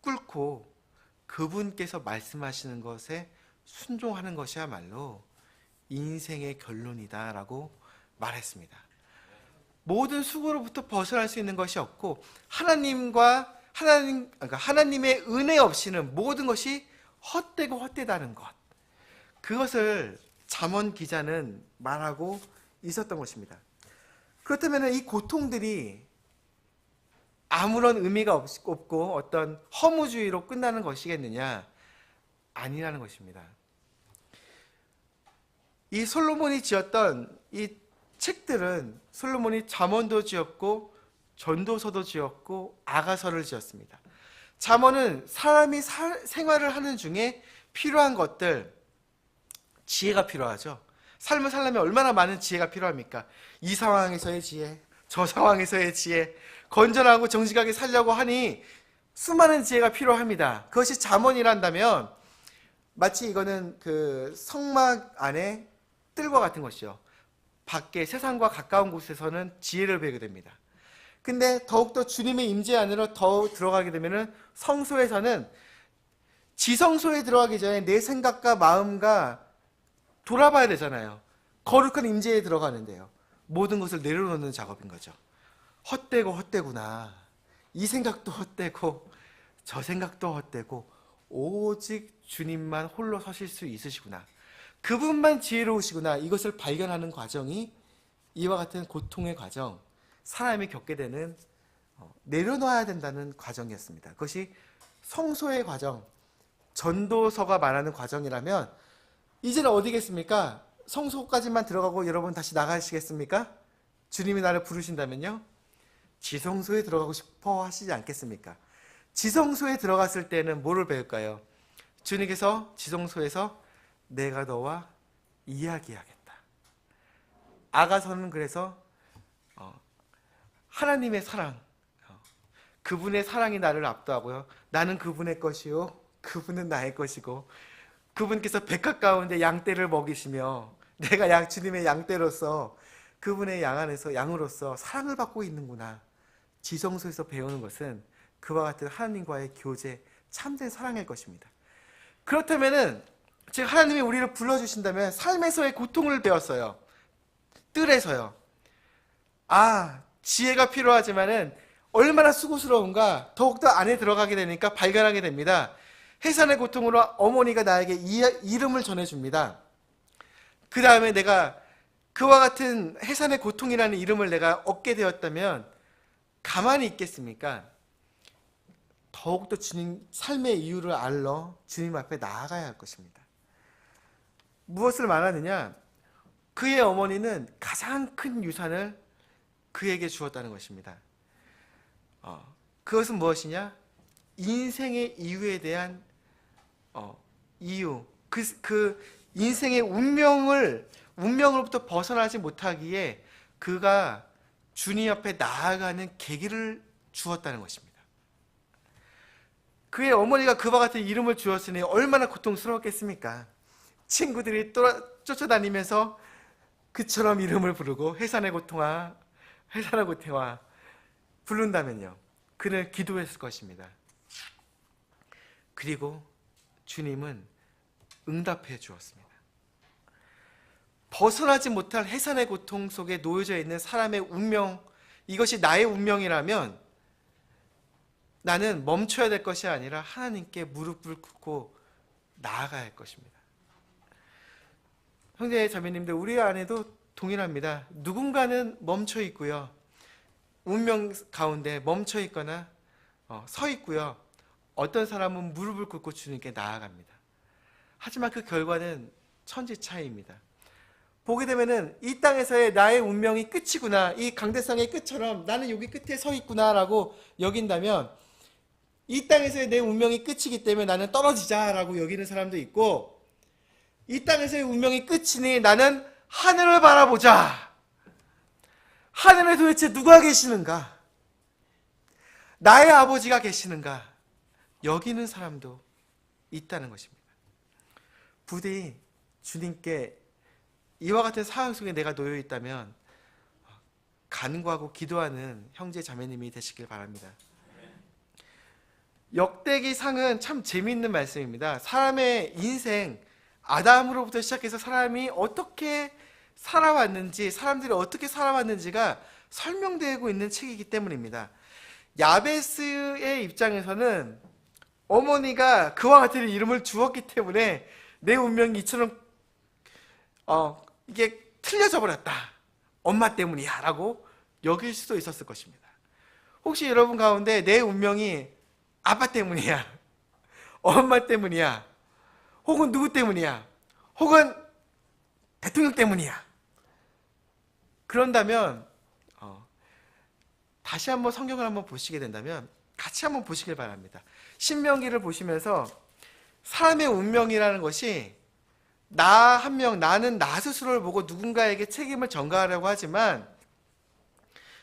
꿇고 그분께서 말씀하시는 것에 순종하는 것이야말로 인생의 결론이다라고 말했습니다. 모든 수고로부터 벗어날 수 있는 것이 없고 하나님의 은혜 없이는 모든 것이 헛되고 헛되다는 것, 그것을 잠언 기자는 말하고 있었던 것입니다. 그렇다면 이 고통들이 아무런 의미가 없고 어떤 허무주의로 끝나는 것이겠느냐? 아니라는 것입니다. 이 솔로몬이 지었던 이 책들은, 솔로몬이 잠언도 지었고 전도서도 지었고 아가서를 지었습니다. 잠언은 사람이 생활을 하는 중에 필요한 것들, 지혜가 필요하죠. 삶을 살려면 얼마나 많은 지혜가 필요합니까? 이 상황에서의 지혜, 저 상황에서의 지혜, 건전하고 정직하게 살려고 하니 수많은 지혜가 필요합니다. 그것이 잠언이란다면 마치 이거는 그 성막 안에 뜰과 같은 것이죠. 밖에 세상과 가까운 곳에서는 지혜를 배우게 됩니다. 근데 더욱더 주님의 임재 안으로 더 들어가게 되면은 성소에서는 지성소에 들어가기 전에 내 생각과 마음과 돌아봐야 되잖아요. 거룩한 임재에 들어가는데요. 모든 것을 내려놓는 작업인 거죠. 헛되고 헛되구나. 이 생각도 헛되고 저 생각도 헛되고 오직 주님만 홀로 서실 수 있으시구나. 그분만 지혜로우시구나. 이것을 발견하는 과정이 이와 같은 고통의 과정, 사람이 겪게 되는 내려놔야 된다는 과정이었습니다. 그것이 성소의 과정, 전도서가 말하는 과정이라면 이제는 어디겠습니까? 성소까지만 들어가고 여러분 다시 나가시겠습니까? 주님이 나를 부르신다면요? 지성소에 들어가고 싶어 하시지 않겠습니까? 지성소에 들어갔을 때는 뭐를 배울까요? 주님께서 지성소에서 내가 너와 이야기하겠다. 아가서는 그래서 하나님의 사랑, 그분의 사랑이 나를 압도하고요. 나는 그분의 것이요, 그분은 나의 것이고, 그분께서 백합 가운데 양떼를 먹이시며 내가 주님의 양떼로서 그분의 양 안에서 양으로서 사랑을 받고 있는구나. 지성소에서 배우는 것은 그와 같은 하나님과의 교제, 참된 사랑일 것입니다. 그렇다면은 즉 하나님이 우리를 불러주신다면 삶에서의 고통을 배웠어요. 뜰에서요. 지혜가 필요하지만은 얼마나 수고스러운가 더욱더 안에 들어가게 되니까 발견하게 됩니다. 해산의 고통으로 어머니가 나에게 이름을 전해줍니다. 그 다음에 내가 그와 같은 해산의 고통이라는 이름을 내가 얻게 되었다면 가만히 있겠습니까? 더욱더 주님 삶의 이유를 알러 주님 앞에 나아가야 할 것입니다. 무엇을 말하느냐? 그의 어머니는 가장 큰 유산을 그에게 주었다는 것입니다. 그것은 무엇이냐? 인생의 이유에 대한 이유, 그 인생의 운명으로부터 벗어나지 못하기에 그가 주님 앞에 나아가는 계기를 주었다는 것입니다. 그의 어머니가 그와 같은 이름을 주었으니 얼마나 고통스러웠겠습니까? 친구들이 쫓아다니면서 그처럼 이름을 부르고 해산의 고통아, 해산의 고통아 부른다면요, 그는 기도했을 것입니다. 그리고 주님은 응답해 주었습니다. 벗어나지 못할 해산의 고통 속에 놓여져 있는 사람의 운명, 이것이 나의 운명이라면 나는 멈춰야 될 것이 아니라 하나님께 무릎을 꿇고 나아가야 할 것입니다. 형제 자매님들, 우리 안에도 동일합니다. 누군가는 멈춰 있고요, 운명 가운데 멈춰 있거나 서 있고요, 어떤 사람은 무릎을 꿇고 주님께 나아갑니다. 하지만 그 결과는 천지 차이입니다. 보게 되면은 이 땅에서의 나의 운명이 끝이구나, 이 강대상의 끝처럼 나는 여기 끝에 서 있구나라고 여긴다면 이 땅에서의 내 운명이 끝이기 때문에 나는 떨어지자라고 여기는 사람도 있고, 이 땅에서의 운명이 끝이니 나는 하늘을 바라보자. 하늘에 도대체 누가 계시는가? 나의 아버지가 계시는가? 여기는 사람도 있다는 것입니다. 부디 주님께 이와 같은 상황 속에 내가 놓여 있다면 간구하고 기도하는 형제 자매님이 되시길 바랍니다. 역대기상은 참 재미있는 말씀입니다. 사람의 인생, 아담으로부터 시작해서 사람이 어떻게 살아왔는지, 사람들이 어떻게 살아왔는지가 설명되고 있는 책이기 때문입니다. 야베스의 입장에서는 어머니가 그와 같은 이름을 주었기 때문에 내 운명이 이처럼 이게 틀려져 버렸다, 엄마 때문이야 라고 여길 수도 있었을 것입니다. 혹시 여러분 가운데 내 운명이 아빠 때문이야, 엄마 때문이야, 혹은 누구 때문이야, 혹은 대통령 때문이야, 그런다면 다시 한번 성경을 한번 보시게 된다면 같이 한번 보시길 바랍니다. 신명기를 보시면서 사람의 운명이라는 것이 나 한 명, 나는 나 스스로를 보고 누군가에게 책임을 전가하려고 하지만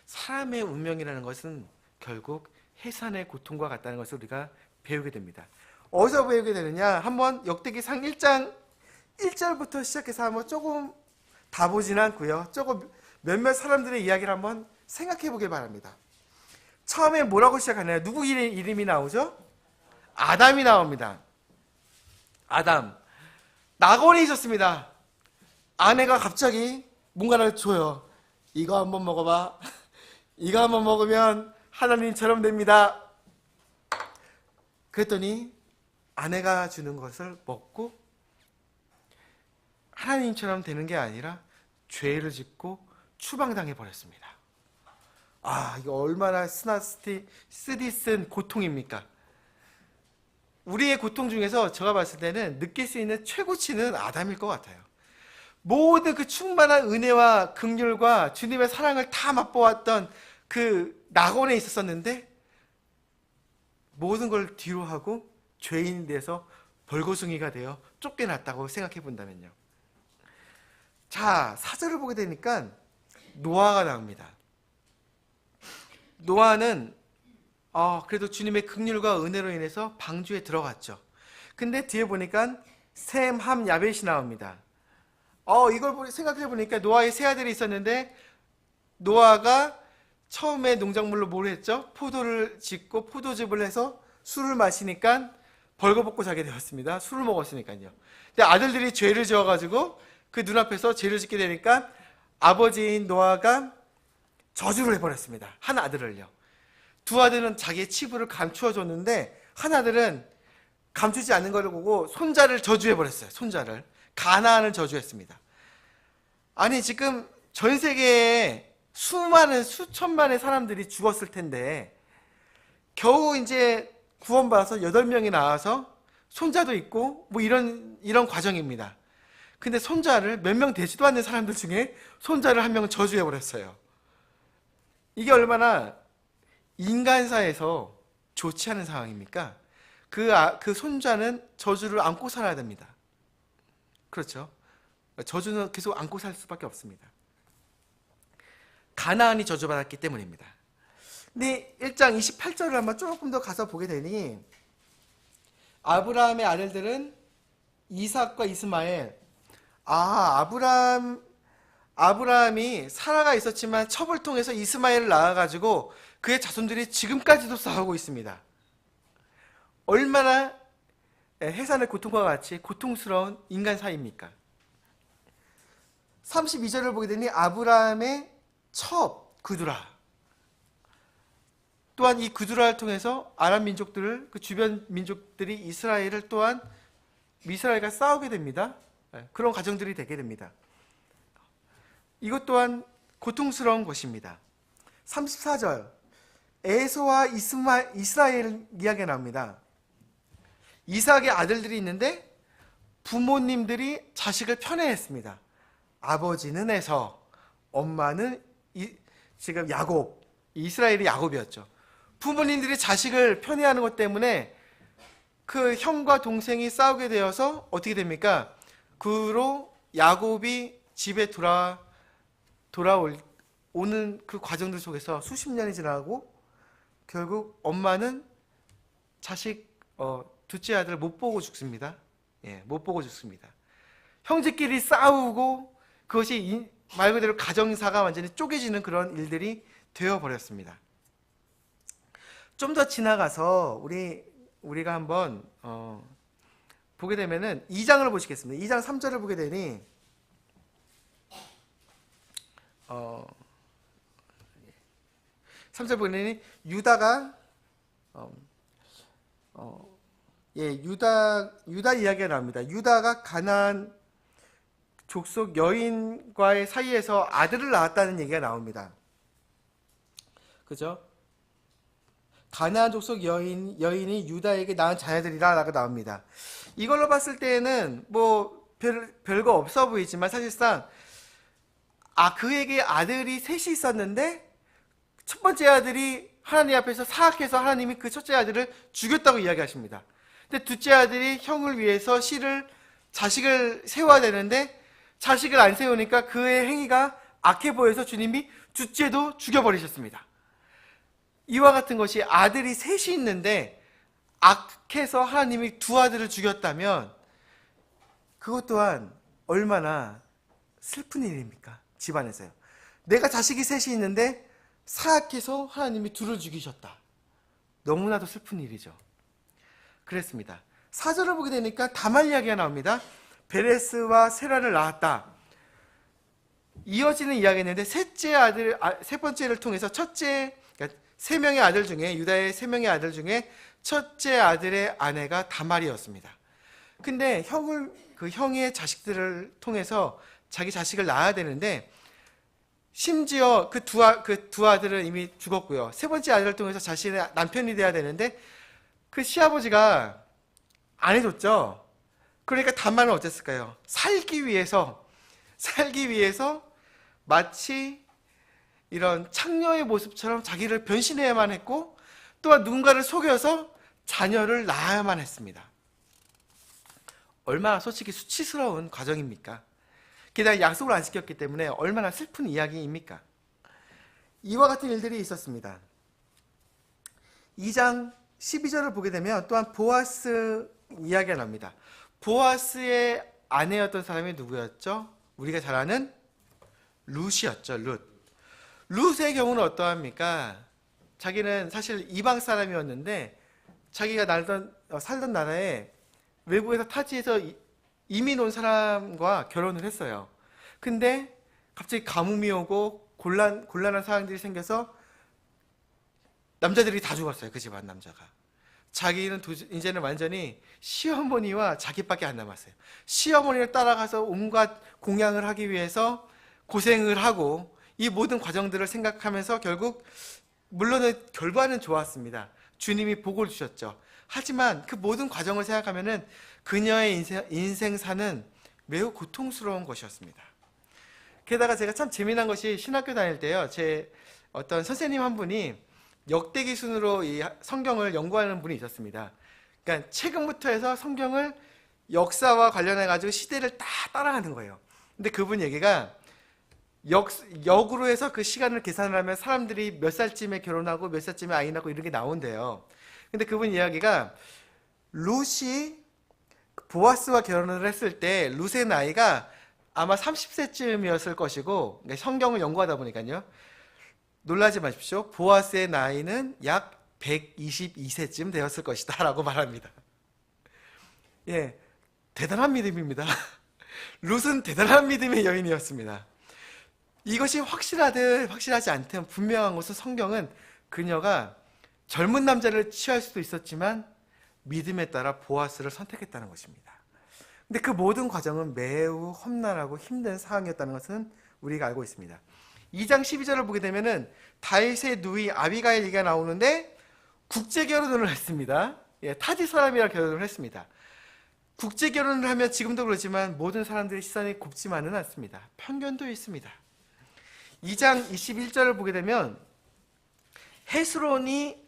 사람의 운명이라는 것은 결국 해산의 고통과 같다는 것을 우리가 배우게 됩니다. 어디서 배우게 되느냐? 한번 역대기상 1장 1절부터 시작해서 한번 조금 다 보진 않고요, 조금 몇몇 사람들의 이야기를 한번 생각해 보길 바랍니다. 처음에 뭐라고 시작하나요? 누구 이름이 나오죠? 아담이 나옵니다. 아담. 낙원에 있었습니다. 아내가 갑자기 뭔가를 줘요. 이거 한번 먹어봐. 이거 한번 먹으면 하나님처럼 됩니다. 그랬더니 아내가 주는 것을 먹고 하나님처럼 되는 게 아니라 죄를 짓고 추방당해 버렸습니다. 아, 이거 얼마나 쓰디쓴 고통입니까? 우리의 고통 중에서 제가 봤을 때는 느낄 수 있는 최고치는 아담일 것 같아요. 모든 그 충만한 은혜와 긍휼과 주님의 사랑을 다 맛보았던 그 낙원에 있었었는데 모든 걸 뒤로 하고 죄인이 돼서 벌거숭이가 되어 쫓겨났다고 생각해 본다면요. 자, 4절을 보게 되니까 노아가 나옵니다. 노아는 그래도 주님의 긍휼과 은혜로 인해서 방주에 들어갔죠. 근데 뒤에 보니까 셈, 함, 야벳이 나옵니다. 이걸 생각해 보니까 노아의 세 아들이 있었는데 노아가 처음에 농작물로 뭘 했죠? 포도를 짓고 포도즙을 해서 술을 마시니까 벌거벗고 자게 되었습니다. 술을 먹었으니까요. 근데 아들들이 죄를 지어가지고 그 눈앞에서 죄를 짓게 되니까 아버지인 노아가 저주를 해버렸습니다. 한 아들을요. 두 아들은 자기의 치부를 감추어줬는데 한 아들은 감추지 않는 걸 보고 손자를 저주해버렸어요. 손자를. 가나안을 저주했습니다. 아니 지금 전 세계에 수많은 수천만의 사람들이 죽었을 텐데 겨우 이제 구원받아서 8명이 나와서 손자도 있고 뭐 이런 과정입니다. 근데 손자를 몇 명 되지도 않는 사람들 중에 손자를 한 명은 저주해버렸어요. 이게 얼마나 인간사에서 좋지 않은 상황입니까? 그 손자는 저주를 안고 살아야 됩니다. 그렇죠? 저주는 계속 안고 살 수밖에 없습니다. 가나안이 저주받았기 때문입니다. 근데 1장 28절을 한번 조금 더 가서 보게 되니 아브라함의 아들들은 이삭과 이스마엘. 아브라함이 사라가 있었지만 첩을 통해서 이스마엘을 낳아가지고 그의 자손들이 지금까지도 싸우고 있습니다. 얼마나 해산의 고통과 같이 고통스러운 인간 사이입니까? 32절을 보게 되니 아브라함의 첩 그두라. 또한 이 그두라를 통해서 아람 민족들을 그 주변 민족들이 이스라엘을 또한 이스라엘과 싸우게 됩니다. 그런 과정들이 되게 됩니다. 이것 또한 고통스러운 것입니다. 34절 에서와 이스라엘 이야기가 나옵니다. 이삭의 아들들이 있는데 부모님들이 자식을 편애했습니다. 아버지는 에서, 엄마는 지금 야곱, 이스라엘이 야곱이었죠. 부모님들이 자식을 편애하는 것 때문에 그 형과 동생이 싸우게 되어서 어떻게 됩니까? 그로 야곱이 집에 돌아오는 그 과정들 속에서 수십 년이 지나고 결국 엄마는 자식 둘째 아들 못 보고 죽습니다. 못 보고 죽습니다. 형제끼리 싸우고 그것이 말 그대로 가정사가 완전히 쪼개지는 그런 일들이 되어버렸습니다. 좀 더 지나가서 우리가 한번 보게 되면은 2장을 보시겠습니다. 2장 3절을 보게 되니 3절 보게 되니 유다가 유다 이야기가 나옵니다. 유다가 가나안 족속 여인과의 사이에서 아들을 낳았다는 얘기가 나옵니다. 그죠? 가나안 족속 여인이 유다에게 낳은 자녀들이라 라고 나옵니다. 이걸로 봤을 때는 뭐 별거 없어 보이지만 사실상 그에게 아들이 셋이 있었는데 첫 번째 아들이 하나님 앞에서 사악해서 하나님이 그 첫째 아들을 죽였다고 이야기하십니다. 근데 둘째 아들이 형을 위해서 자식을 세워야 되는데 자식을 안 세우니까 그의 행위가 악해 보여서 주님이 둘째도 죽여버리셨습니다. 이와 같은 것이 아들이 셋이 있는데 악해서 하나님이 두 아들을 죽였다면 그것 또한 얼마나 슬픈 일입니까? 집안에서요. 내가 자식이 셋이 있는데 사악해서 하나님이 둘을 죽이셨다. 너무나도 슬픈 일이죠. 그랬습니다. 4절을 보게 되니까 다말 이야기가 나옵니다. 베레스와 세라를 낳았다. 이어지는 이야기인데 세 번째를 통해서 첫째, 그러니까 세 명의 아들 중에, 유다의 세 명의 아들 중에 첫째 아들의 아내가 다말이었습니다. 근데 형의 자식들을 통해서 자기 자식을 낳아야 되는데, 심지어 그 두 아들은 이미 죽었고요. 세 번째 아들을 통해서 자신의 남편이 돼야 되는데, 그 시아버지가 안 해줬죠. 그러니까 다말은 어땠을까요? 살기 위해서 마치 이런 창녀의 모습처럼 자기를 변신해야만 했고, 또한 누군가를 속여서 자녀를 낳아야만 했습니다. 얼마나 솔직히 수치스러운 과정입니까? 게다가 약속을 안 지켰기 때문에 얼마나 슬픈 이야기입니까? 이와 같은 일들이 있었습니다. 2장 12절을 보게 되면 또한 보아스 이야기가 납니다. 보아스의 아내였던 사람이 누구였죠? 우리가 잘 아는 룻이었죠. 룻의 경우는 어떠합니까? 자기는 사실 이방 사람이었는데 자기가 살던 나라에 외국에서 타지에서 이민 온 사람과 결혼을 했어요. 근데 갑자기 가뭄이 오고 곤란한 상황들이 생겨서 남자들이 다 죽었어요. 그 집안 남자가. 자기는 이제는 완전히 시어머니와 자기밖에 안 남았어요. 시어머니를 따라가서 온갖 공양을 하기 위해서 고생을 하고 이 모든 과정들을 생각하면서 결국 물론 결과는 좋았습니다. 주님이 복을 주셨죠. 하지만 그 모든 과정을 생각하면은 그녀의 인생사는 매우 고통스러운 것이었습니다. 게다가 제가 참 재미난 것이 신학교 다닐 때요. 제 어떤 선생님 한 분이 역대기 순으로 이 성경을 연구하는 분이 있었습니다. 그러니까 최근부터 해서 성경을 역사와 관련해 가지고 시대를 다 따라가는 거예요. 근데 그분 얘기가 역으로 해서 그 시간을 계산을 하면 사람들이 몇 살쯤에 결혼하고 몇 살쯤에 아이 낳고 이런 게 나온대요. 근데 그분 이야기가 룻이 보아스와 결혼을 했을 때 룻의 나이가 아마 30세쯤이었을 것이고, 그러니까 성경을 연구하다 보니까요. 놀라지 마십시오. 보아스의 나이는 약 122세쯤 되었을 것이다 라고 말합니다. 예, 대단한 믿음입니다. 룻은 대단한 믿음의 여인이었습니다. 이것이 확실하든 확실하지 않든 분명한 것은 성경은 그녀가 젊은 남자를 취할 수도 있었지만 믿음에 따라 보아스를 선택했다는 것입니다. 근데 그 모든 과정은 매우 험난하고 힘든 상황이었다는 것은 우리가 알고 있습니다. 2장 12절을 보게 되면은 다윗의 누이 아비가일 얘기가 나오는데 국제 결혼을 했습니다. 예, 타지 사람이랑 결혼을 했습니다. 국제 결혼을 하면 지금도 그렇지만 모든 사람들의 시선이 곱지만은 않습니다. 편견도 있습니다. 2장 21절을 보게 되면 헤스론이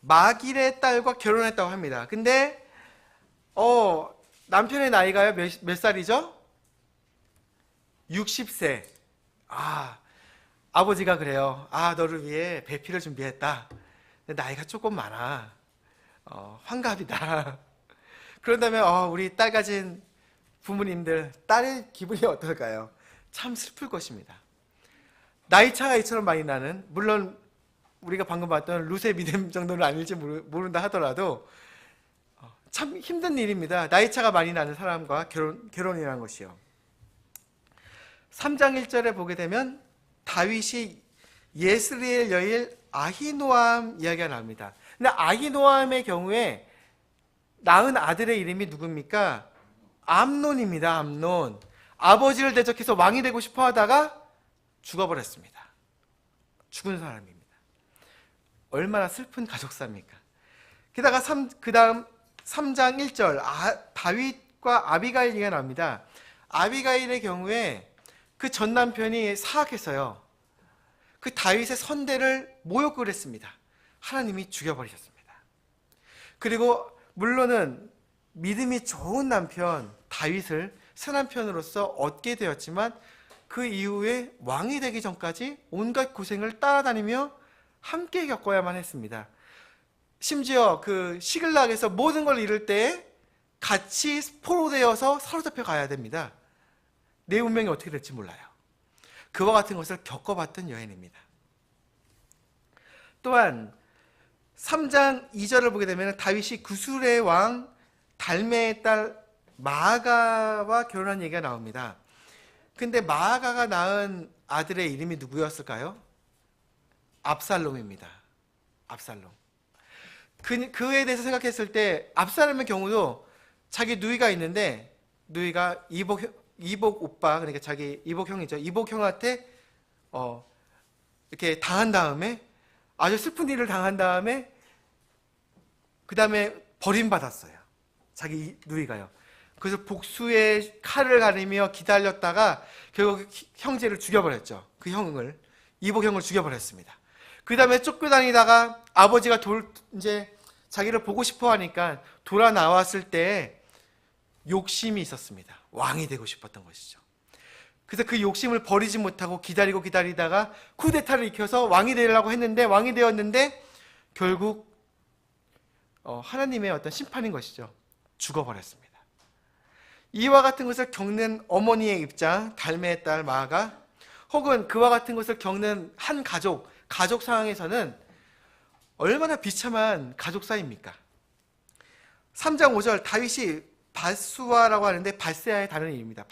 마길의 딸과 결혼했다고 합니다. 근데 남편의 나이가요 몇 살이죠? 60세. 아버지가 그래요. 너를 위해 배필을 준비했다. 근데 나이가 조금 많아. 환갑이다. 그런다면 우리 딸 가진 부모님들, 딸의 기분이 어떨까요? 참 슬플 것입니다. 나이 차가 이처럼 많이 나는, 물론 우리가 방금 봤던 룻의 믿음 정도는 아닐지 모른다 하더라도 참 힘든 일입니다. 나이 차가 많이 나는 사람과 결혼이라는 것이요. 3장 1절에 보게 되면 다윗이 예스리엘 여인 아히노암 이야기가 나옵니다. 근데 아히노암의 경우에 낳은 아들의 이름이 누굽니까? 암논입니다. 암논. 아버지를 대적해서 왕이 되고 싶어 하다가 죽어버렸습니다. 죽은 사람입니다. 얼마나 슬픈 가족사입니까? 게다가 그 다음 3장 1절 다윗과 아비가일 얘기가 나옵니다. 아비가일의 경우에 그 전 남편이 사악했어요. 그 다윗의 선대를 모욕을 했습니다. 하나님이 죽여버리셨습니다. 그리고 물론은 믿음이 좋은 남편 다윗을 새 남편으로서 얻게 되었지만 그 이후에 왕이 되기 전까지 온갖 고생을 따라다니며 함께 겪어야만 했습니다. 심지어 그 시글락에서 모든 걸 잃을 때 같이 포로되어서 사로잡혀 가야 됩니다. 내 운명이 어떻게 될지 몰라요. 그와 같은 것을 겪어봤던 여인입니다. 또한 3장 2절을 보게 되면 다윗이 구술의 왕 달메의 딸 마아가와 결혼한 얘기가 나옵니다. 근데 마아가가 낳은 아들의 이름이 누구였을까요? 압살롬입니다. 압살롬. 그에 대해서 생각했을 때 압살롬의 경우도 자기 누이가 있는데 누이가 이복 오빠, 그러니까 자기 이복 형이죠. 이복 형한테 이렇게 당한 다음에, 아주 슬픈 일을 당한 다음에 그 다음에 버림받았어요. 자기 누이가요. 그래서 복수의 칼을 가리며 기다렸다가 결국 형제를 죽여버렸죠. 그 형을, 이복 형을 죽여버렸습니다. 그 다음에 쫓겨다니다가 아버지가 이제 자기를 보고 싶어 하니까 돌아 나왔을 때 욕심이 있었습니다. 왕이 되고 싶었던 것이죠. 그래서 그 욕심을 버리지 못하고 기다리다가 쿠데타를 일으켜서 왕이 되려고 했는데, 왕이 되었는데 결국 하나님의 어떤 심판인 것이죠. 죽어버렸습니다. 이와 같은 것을 겪는 어머니의 입장, 달메의 딸 마아가, 혹은 그와 같은 것을 겪는 한 가족 상황에서는 얼마나 비참한 가족사입니까? 3장 5절, 다윗이 바수아라고 하는데 바세아의 다른 이름입니다.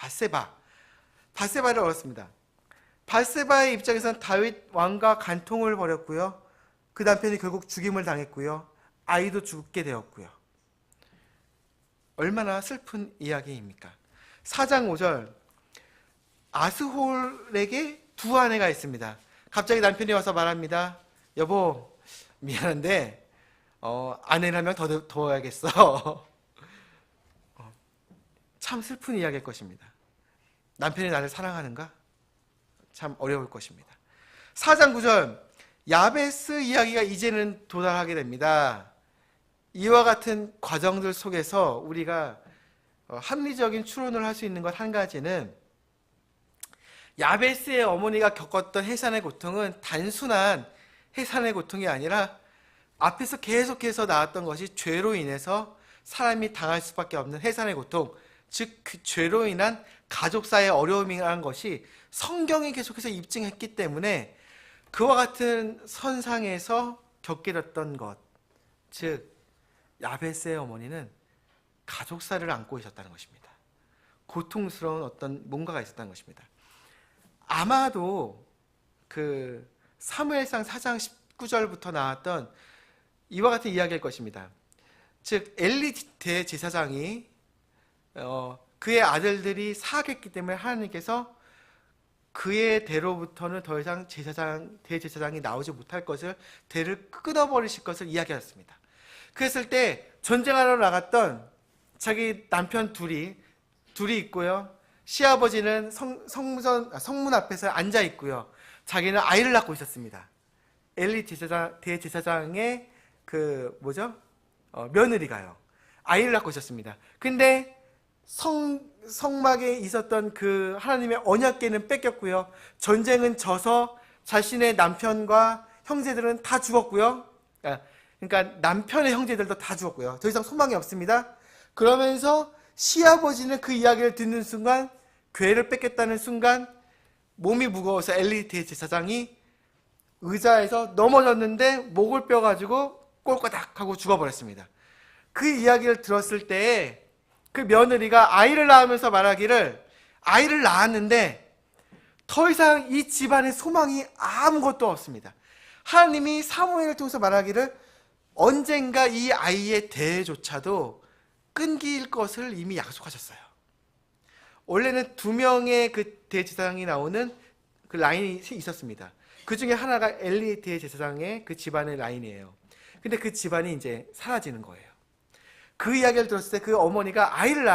바세바를 얻었습니다. 바세바의 입장에서는 다윗 왕과 간통을 벌였고요. 그 남편이 결국 죽임을 당했고요. 아이도 죽게 되었고요. 얼마나 슬픈 이야기입니까? 4장 5절, 아스홀에게 두 아내가 있습니다. 갑자기 남편이 와서 말합니다. 여보, 미안한데 아내를 한 명 더 둬야겠어. 참 슬픈 이야기일 것입니다. 남편이 나를 사랑하는가? 참 어려울 것입니다. 4장 9절, 야베스 이야기가 이제는 도달하게 됩니다. 이와 같은 과정들 속에서 우리가 합리적인 추론을 할 수 있는 것 한 가지는, 야베스의 어머니가 겪었던 해산의 고통은 단순한 해산의 고통이 아니라 앞에서 계속해서 나왔던 것이 죄로 인해서 사람이 당할 수밖에 없는 해산의 고통, 즉 그 죄로 인한 가족사의 어려움이라는 것이 성경이 계속해서 입증했기 때문에 그와 같은 선상에서 겪게 됐던 것, 즉 야베스의 어머니는 가족사를 안고 있었다는 것입니다. 고통스러운 어떤 뭔가가 있었다는 것입니다. 아마도 그 사무엘상 4장 19절부터 나왔던 이와 같은 이야기일 것입니다. 즉 엘리 대제사장이 그의 아들들이 사악했기 때문에 하나님께서 그의 대로부터는 더 이상 대제사장이 나오지 못할 것을, 대를 끊어버리실 것을 이야기하였습니다. 그랬을 때 전쟁하러 나갔던 자기 남편 둘이 있고요. 시아버지는 성문 앞에서 앉아 있고요. 자기는 아이를 낳고 있었습니다. 엘리 대제사장의 며느리가요. 아이를 낳고 있었습니다. 근데 성막에 있었던 그 하나님의 언약궤는 뺏겼고요. 전쟁은 져서 자신의 남편과 형제들은 다 죽었고요. 그러니까 남편의 형제들도 다 죽었고요. 더 이상 소망이 없습니다. 그러면서 시아버지는 그 이야기를 듣는 순간, 궤를 뺏겼다는 순간 몸이 무거워서 엘리 대제사장이 의자에서 넘어졌는데 목을 뼈가지고 꼴꼬닥 하고 죽어버렸습니다. 그 이야기를 들었을 때 그 며느리가 아이를 낳으면서 말하기를, 아이를 낳았는데 더 이상 이 집안에 소망이 아무것도 없습니다. 하나님이 사무엘을 통해서 말하기를 언젠가 이 아이의 대조차도 끊길 것을 이미 약속하셨어요. 원래는 2명의 그 대제사장이 나오는 그 라인이 있었습니다. 그 중에 하나가 엘리 대제사장의 그 집안의 라인이에요. 근데 그 집안이 이제 사라지는 거예요. 그 이야기를 들었을 때 그 어머니가 아이를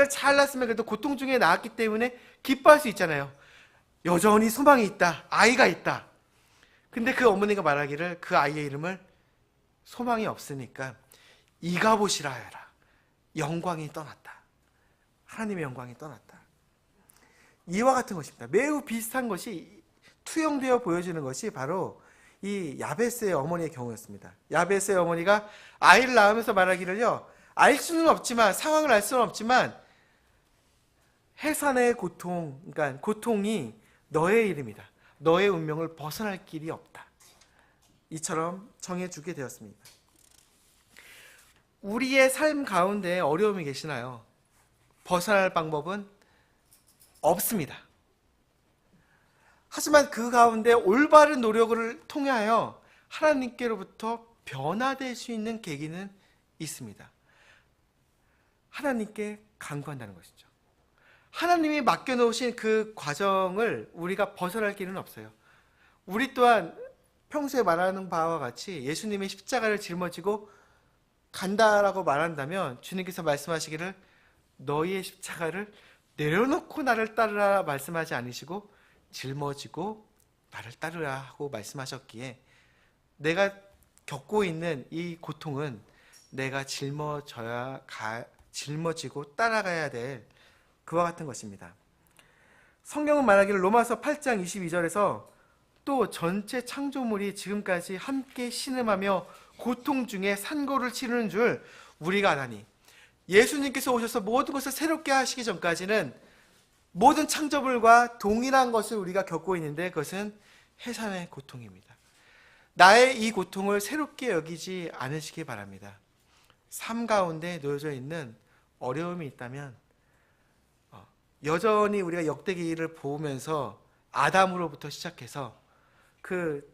잘 낳았으면 그래도 고통 중에 낳았기 때문에 기뻐할 수 있잖아요. 여전히 소망이 있다. 아이가 있다. 근데 그 어머니가 말하기를 그 아이의 이름을 소망이 없으니까 이가봇이라 하여라. 영광이 떠났다. 하나님의 영광이 떠났다. 이와 같은 것입니다. 매우 비슷한 것이 투영되어 보여지는 것이 바로 이 야베스의 어머니의 경우였습니다. 야베스의 어머니가 아이를 낳으면서 말하기를요, 알 수는 없지만, 상황을 알 수는 없지만 해산의 고통, 그러니까 고통이 너의 이름이다. 너의 운명을 벗어날 길이 없다. 이처럼 정해주게 되었습니다. 우리의 삶 가운데 어려움이 계시나요? 벗어날 방법은 없습니다. 하지만 그 가운데 올바른 노력을 통하여 하나님께로부터 변화될 수 있는 계기는 있습니다. 하나님께 간구한다는 것이죠. 하나님이 맡겨놓으신 그 과정을 우리가 벗어날 길은 없어요. 우리 또한 평소에 말하는 바와 같이 예수님의 십자가를 짊어지고 간다라고 말한다면 주님께서 말씀하시기를 너희의 십자가를 내려놓고 나를 따르라 말씀하지 않으시고 짊어지고 나를 따르라 하고 말씀하셨기에 내가 겪고 있는 이 고통은 내가 짊어지고 따라가야 될 그와 같은 것입니다. 성경은 말하기를 로마서 8장 22절에서 또 전체 창조물이 지금까지 함께 신음하며 고통 중에 산고를 치르는 줄 우리가 아나니, 예수님께서 오셔서 모든 것을 새롭게 하시기 전까지는 모든 창조물과 동일한 것을 우리가 겪고 있는데 그것은 해산의 고통입니다. 나의 이 고통을 새롭게 여기지 않으시기 바랍니다. 삶 가운데 놓여져 있는 어려움이 있다면 여전히 우리가 역대기를 보면서 아담으로부터 시작해서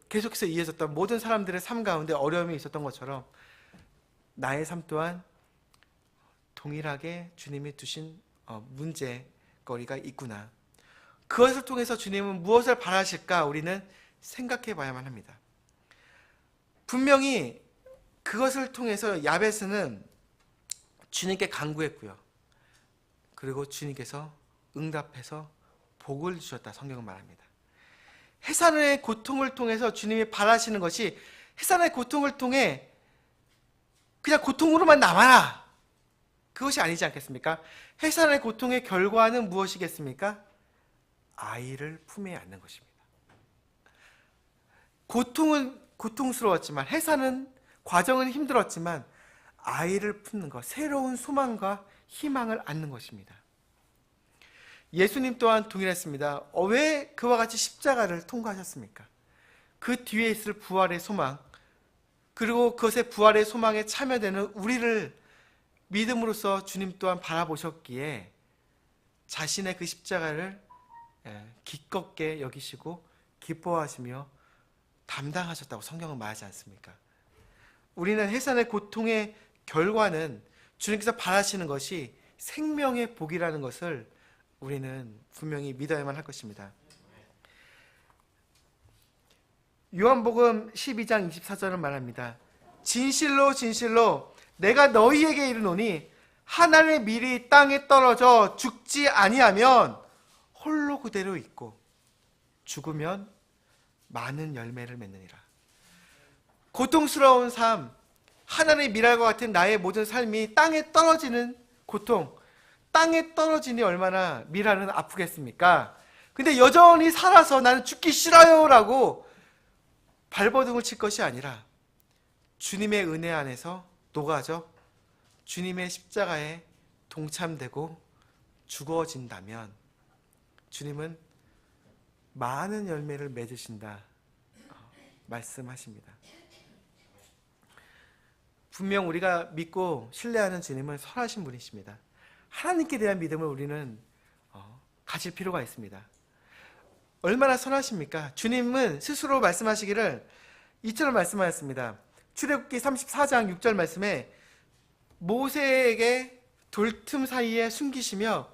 계속해서 이어졌던 모든 사람들의 삶 가운데 어려움이 있었던 것처럼 나의 삶 또한 동일하게 주님이 두신 문제거리가 있구나. 그것을 통해서 주님은 무엇을 바라실까 우리는 생각해 봐야만 합니다. 분명히 그것을 통해서 야베스는 주님께 간구했고요. 그리고 주님께서 응답해서 복을 주셨다 성경은 말합니다. 해산의 고통을 통해서 주님이 바라시는 것이 해산의 고통을 통해 그냥 고통으로만 남아라, 그것이 아니지 않겠습니까? 해산의 고통의 결과는 무엇이겠습니까? 아이를 품에 안는 것입니다. 고통은 고통스러웠지만, 해산은 과정은 힘들었지만 아이를 품는 것, 새로운 소망과 희망을 안는 것입니다. 예수님 또한 동일했습니다. 왜 그와 같이 십자가를 통과하셨습니까? 그 뒤에 있을 부활의 소망, 그리고 그것의 부활의 소망에 참여되는 우리를 믿음으로써 주님 또한 바라보셨기에 자신의 그 십자가를 기껍게 여기시고 기뻐하시며 담당하셨다고 성경은 말하지 않습니까? 우리는 해산의 고통의 결과는 주님께서 바라시는 것이 생명의 복이라는 것을 우리는 분명히 믿어야만 할 것입니다. 요한복음 12장 24절은 말합니다. 진실로 진실로 내가 너희에게 이르노니 하나님의 밀이 땅에 떨어져 죽지 아니하면 홀로 그대로 있고 죽으면 많은 열매를 맺느니라. 고통스러운 삶, 하나님의 밀알과 같은 나의 모든 삶이 땅에 떨어지는 고통, 땅에 떨어지니 얼마나 밀알은 아프겠습니까? 근데 여전히 살아서 나는 죽기 싫어요 라고 발버둥을 칠 것이 아니라 주님의 은혜 안에서 녹아져 주님의 십자가에 동참되고 죽어진다면 주님은 많은 열매를 맺으신다 말씀하십니다. 분명 우리가 믿고 신뢰하는 주님은 선하신 분이십니다. 하나님께 대한 믿음을 우리는 가질 필요가 있습니다. 얼마나 선하십니까? 주님은 스스로 말씀하시기를 이처럼 말씀하셨습니다. 출애굽기 34장 6절 말씀에 모세에게 돌틈 사이에 숨기시며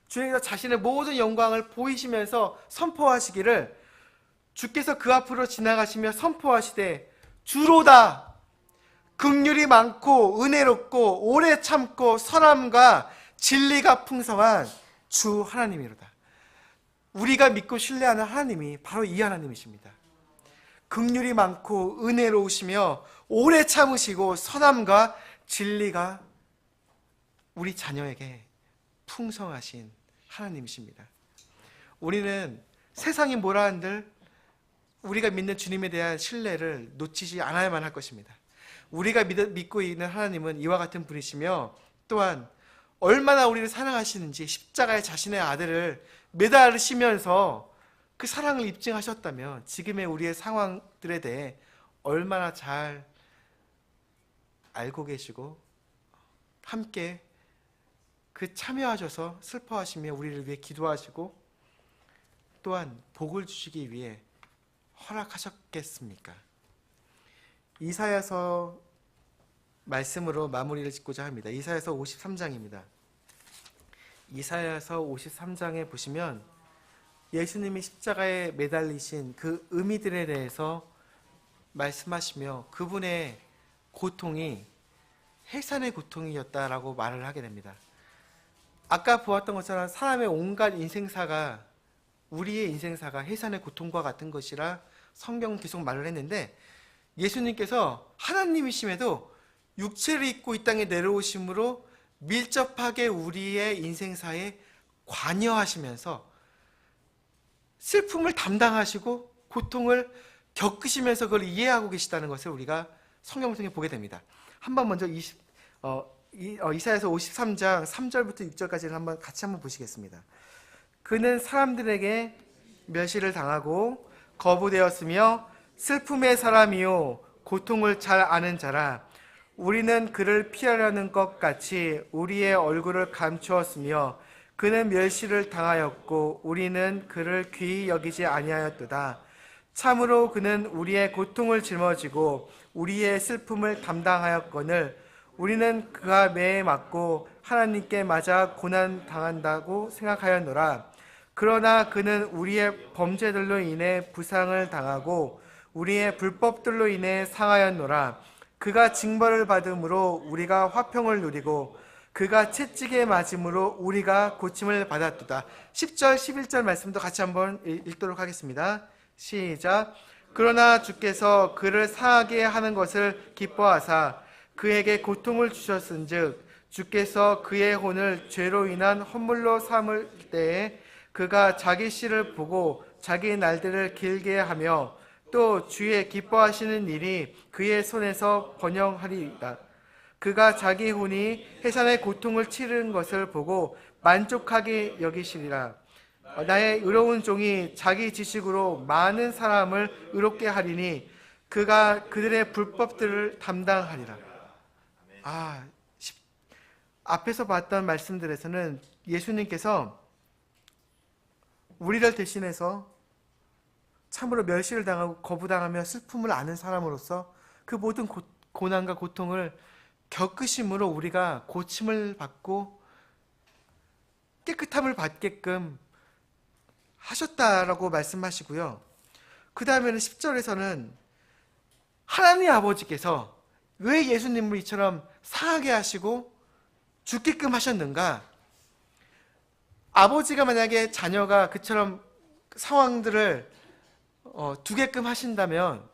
주님께서 자신의 모든 영광을 보이시면서 선포하시기를, 주께서 그 앞으로 지나가시며 선포하시되 주로다 긍휼이 많고 은혜롭고 오래 참고 선함과 진리가 풍성한 주 하나님이로다. 우리가 믿고 신뢰하는 하나님이 바로 이 하나님이십니다. 긍휼이 많고 은혜로우시며 오래 참으시고 선함과 진리가 우리 자녀에게 풍성하신 하나님이십니다. 우리는 세상이 뭐라 한들 우리가 믿는 주님에 대한 신뢰를 놓치지 않아야만 할 것입니다. 우리가 믿고 있는 하나님은 이와 같은 분이시며 또한 얼마나 우리를 사랑하시는지 십자가에 자신의 아들을 매달으시면서 그 사랑을 입증하셨다면 지금의 우리의 상황들에 대해 얼마나 잘 알고 계시고 함께 그 참여하셔서 슬퍼하시며 우리를 위해 기도하시고 또한 복을 주시기 위해 허락하셨겠습니까? 이사야서 말씀으로 마무리를 짓고자 합니다. 이사야서 53장입니다. 이사야서 53장에 보시면 예수님이 십자가에 매달리신 그 의미들에 대해서 말씀하시며 그분의 고통이 해산의 고통이었다라고 말을 하게 됩니다. 아까 보았던 것처럼 사람의 온갖 인생사가 우리의 인생사가 해산의 고통과 같은 것이라 성경은 계속 말을 했는데 예수님께서 하나님이심에도 육체를 입고 이 땅에 내려오심으로 밀접하게 우리의 인생사에 관여하시면서 슬픔을 담당하시고 고통을 겪으시면서 그걸 이해하고 계시다는 것을 우리가 성경을 통해 보게 됩니다. 한번 먼저 이사야서 53장 3절부터 6절까지를 같이 한번 보시겠습니다. 그는 사람들에게 멸시를 당하고 거부되었으며 슬픔의 사람이요 고통을 잘 아는 자라. 우리는 그를 피하려는 것 같이 우리의 얼굴을 감추었으며 그는 멸시를 당하였고 우리는 그를 귀히 여기지 아니하였도다. 참으로 그는 우리의 고통을 짊어지고 우리의 슬픔을 담당하였거늘 우리는 그가 매에 맞고 하나님께 맞아 고난 당한다고 생각하였노라. 그러나 그는 우리의 범죄들로 인해 부상을 당하고 우리의 불법들로 인해 상하였노라. 그가 징벌을 받음으로 우리가 화평을 누리고 그가 채찍에 맞음으로 우리가 고침을 받았도다. 10절 11절 말씀도 같이 한번 읽도록 하겠습니다. 시작. 그러나 주께서 그를 상하게 하는 것을 기뻐하사 그에게 고통을 주셨은즉 주께서 그의 혼을 죄로 인한 헌물로 삼을 때에 그가 자기 씨를 보고 자기 날들을 길게 하며 또 주의 기뻐하시는 일이 그의 손에서 번영하리이다. 그가 자기 혼이 해산의 고통을 치른 것을 보고 만족하게 여기시리라. 나의 의로운 종이 자기 지식으로 많은 사람을 의롭게 하리니 그가 그들의 불법들을 담당하리라. 앞에서 봤던 말씀들에서는 예수님께서 우리를 대신해서 참으로 멸시를 당하고 거부당하며 슬픔을 아는 사람으로서 그 모든 고난과 고통을 겪으심으로 우리가 고침을 받고 깨끗함을 받게끔 하셨다라고 말씀하시고요. 그 다음에는 10절에서는 하나님 아버지께서 왜 예수님을 이처럼 상하게 하시고 죽게끔 하셨는가? 아버지가 만약에 자녀가 그처럼 상황들을 두게끔 하신다면,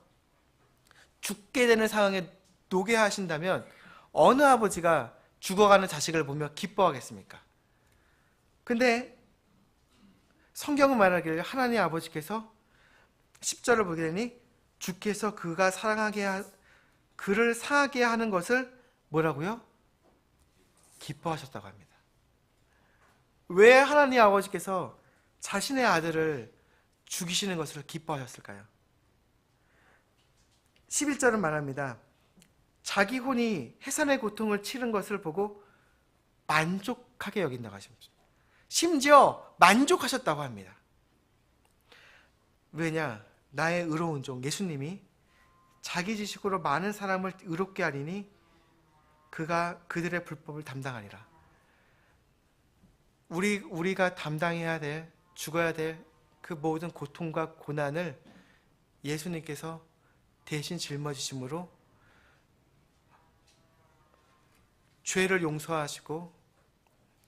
죽게 되는 상황에 놓게 하신다면 어느 아버지가 죽어가는 자식을 보며 기뻐하겠습니까? 근데 성경은 말하기를 하나님 아버지께서 10절을 보게 되니 주께서 그를 상하게 하는 것을 뭐라고요? 기뻐하셨다고 합니다. 왜 하나님 아버지께서 자신의 아들을 죽이시는 것을 기뻐하셨을까요? 11절은 말합니다. 자기 혼이 해산의 고통을 치른 것을 보고 만족하게 여긴다고 하십니다. 심지어 만족하셨다고 합니다. 왜냐? 나의 의로운 종 예수님이 자기 지식으로 많은 사람을 의롭게 하리니 그가 그들의 불법을 담당하리라. 우리가 담당해야 될, 죽어야 될 그 모든 고통과 고난을 예수님께서 대신 짊어지심으로 죄를 용서하시고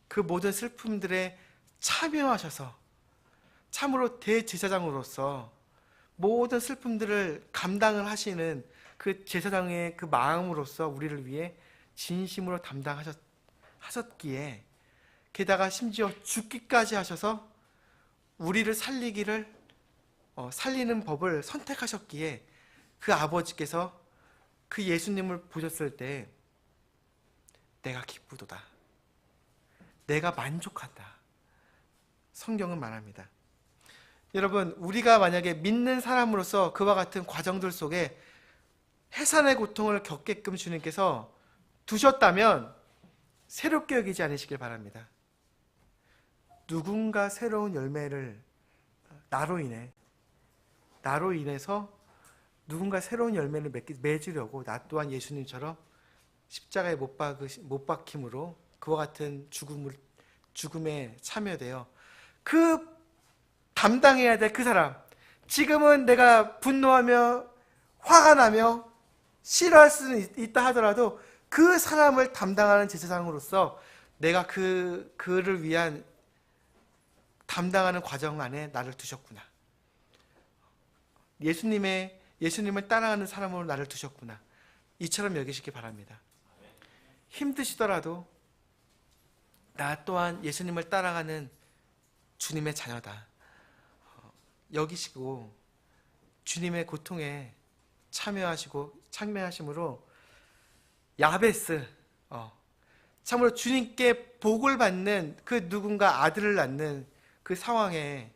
그 모든 슬픔들에 참여하셔서 참으로 대제사장으로서 모든 슬픔들을 감당을 하시는 그 제사장의 그 마음으로서 우리를 위해 진심으로 담당하셨기에, 게다가 심지어 죽기까지 하셔서 우리를 살리는 법을 선택하셨기에 그 아버지께서 그 예수님을 보셨을 때 내가 기쁘도다, 내가 만족한다, 성경은 말합니다. 여러분, 우리가 만약에 믿는 사람으로서 그와 같은 과정들 속에 해산의 고통을 겪게끔 주님께서 두셨다면 새롭게 여기지 않으시길 바랍니다. 누군가 새로운 열매를 나로 인해서 누군가 새로운 열매를 맺으려고 나 또한 예수님처럼 십자가에 못 박힘으로 그와 같은 죽음에 참여되어 그 담당해야 될 그 사람, 지금은 내가 분노하며 화가 나며 싫어할 수는 있다 하더라도 그 사람을 담당하는 제사장으로서 내가 그를 위한 담당하는 과정 안에 나를 두셨구나. 예수님을 따라가는 사람으로 나를 두셨구나. 이처럼 여기시기 바랍니다. 힘드시더라도 나 또한 예수님을 따라가는 주님의 자녀다. 여기시고 주님의 고통에 참여하심으로 야베스, 참으로 주님께 복을 받는 그 누군가 아들을 낳는 그 상황에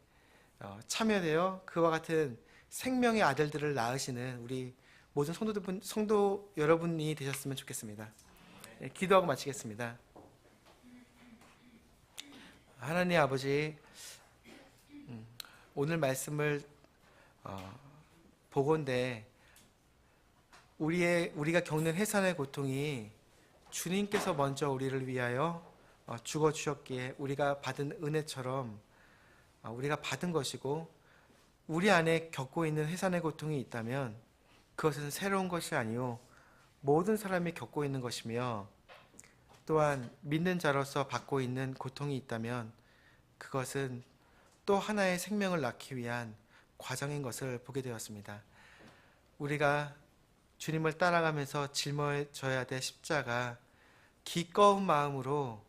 참여되어 그와 같은 생명의 아들들을 낳으시는 우리 모든 성도 여러분이 되셨으면 좋겠습니다. 네, 기도하고 마치겠습니다. 하나님 아버지, 오늘 말씀을 보건대 우리가 겪는 해산의 고통이 주님께서 먼저 우리를 위하여 죽어주셨기에 우리가 받은 은혜처럼 우리가 받은 것이고, 우리 안에 겪고 있는 해산의 고통이 있다면 그것은 새로운 것이 아니요 모든 사람이 겪고 있는 것이며, 또한 믿는 자로서 받고 있는 고통이 있다면 그것은 또 하나의 생명을 낳기 위한 과정인 것을 보게 되었습니다. 우리가 주님을 따라가면서 짊어져야 될 십자가, 기꺼운 마음으로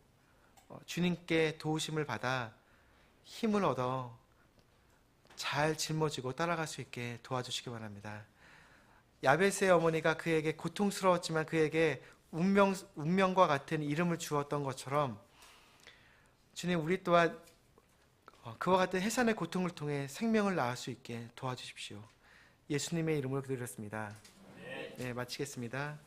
주님께 도우심을 받아 힘을 얻어 잘 짊어지고 따라갈 수 있게 도와주시기 바랍니다. 야베스의 어머니가 그에게 고통스러웠지만 그에게 운명과 같은 이름을 주었던 것처럼 주님, 우리 또한 그와 같은 해산의 고통을 통해 생명을 낳을 수 있게 도와주십시오. 예수님의 이름으로 기도드렸습니다. 네, 마치겠습니다.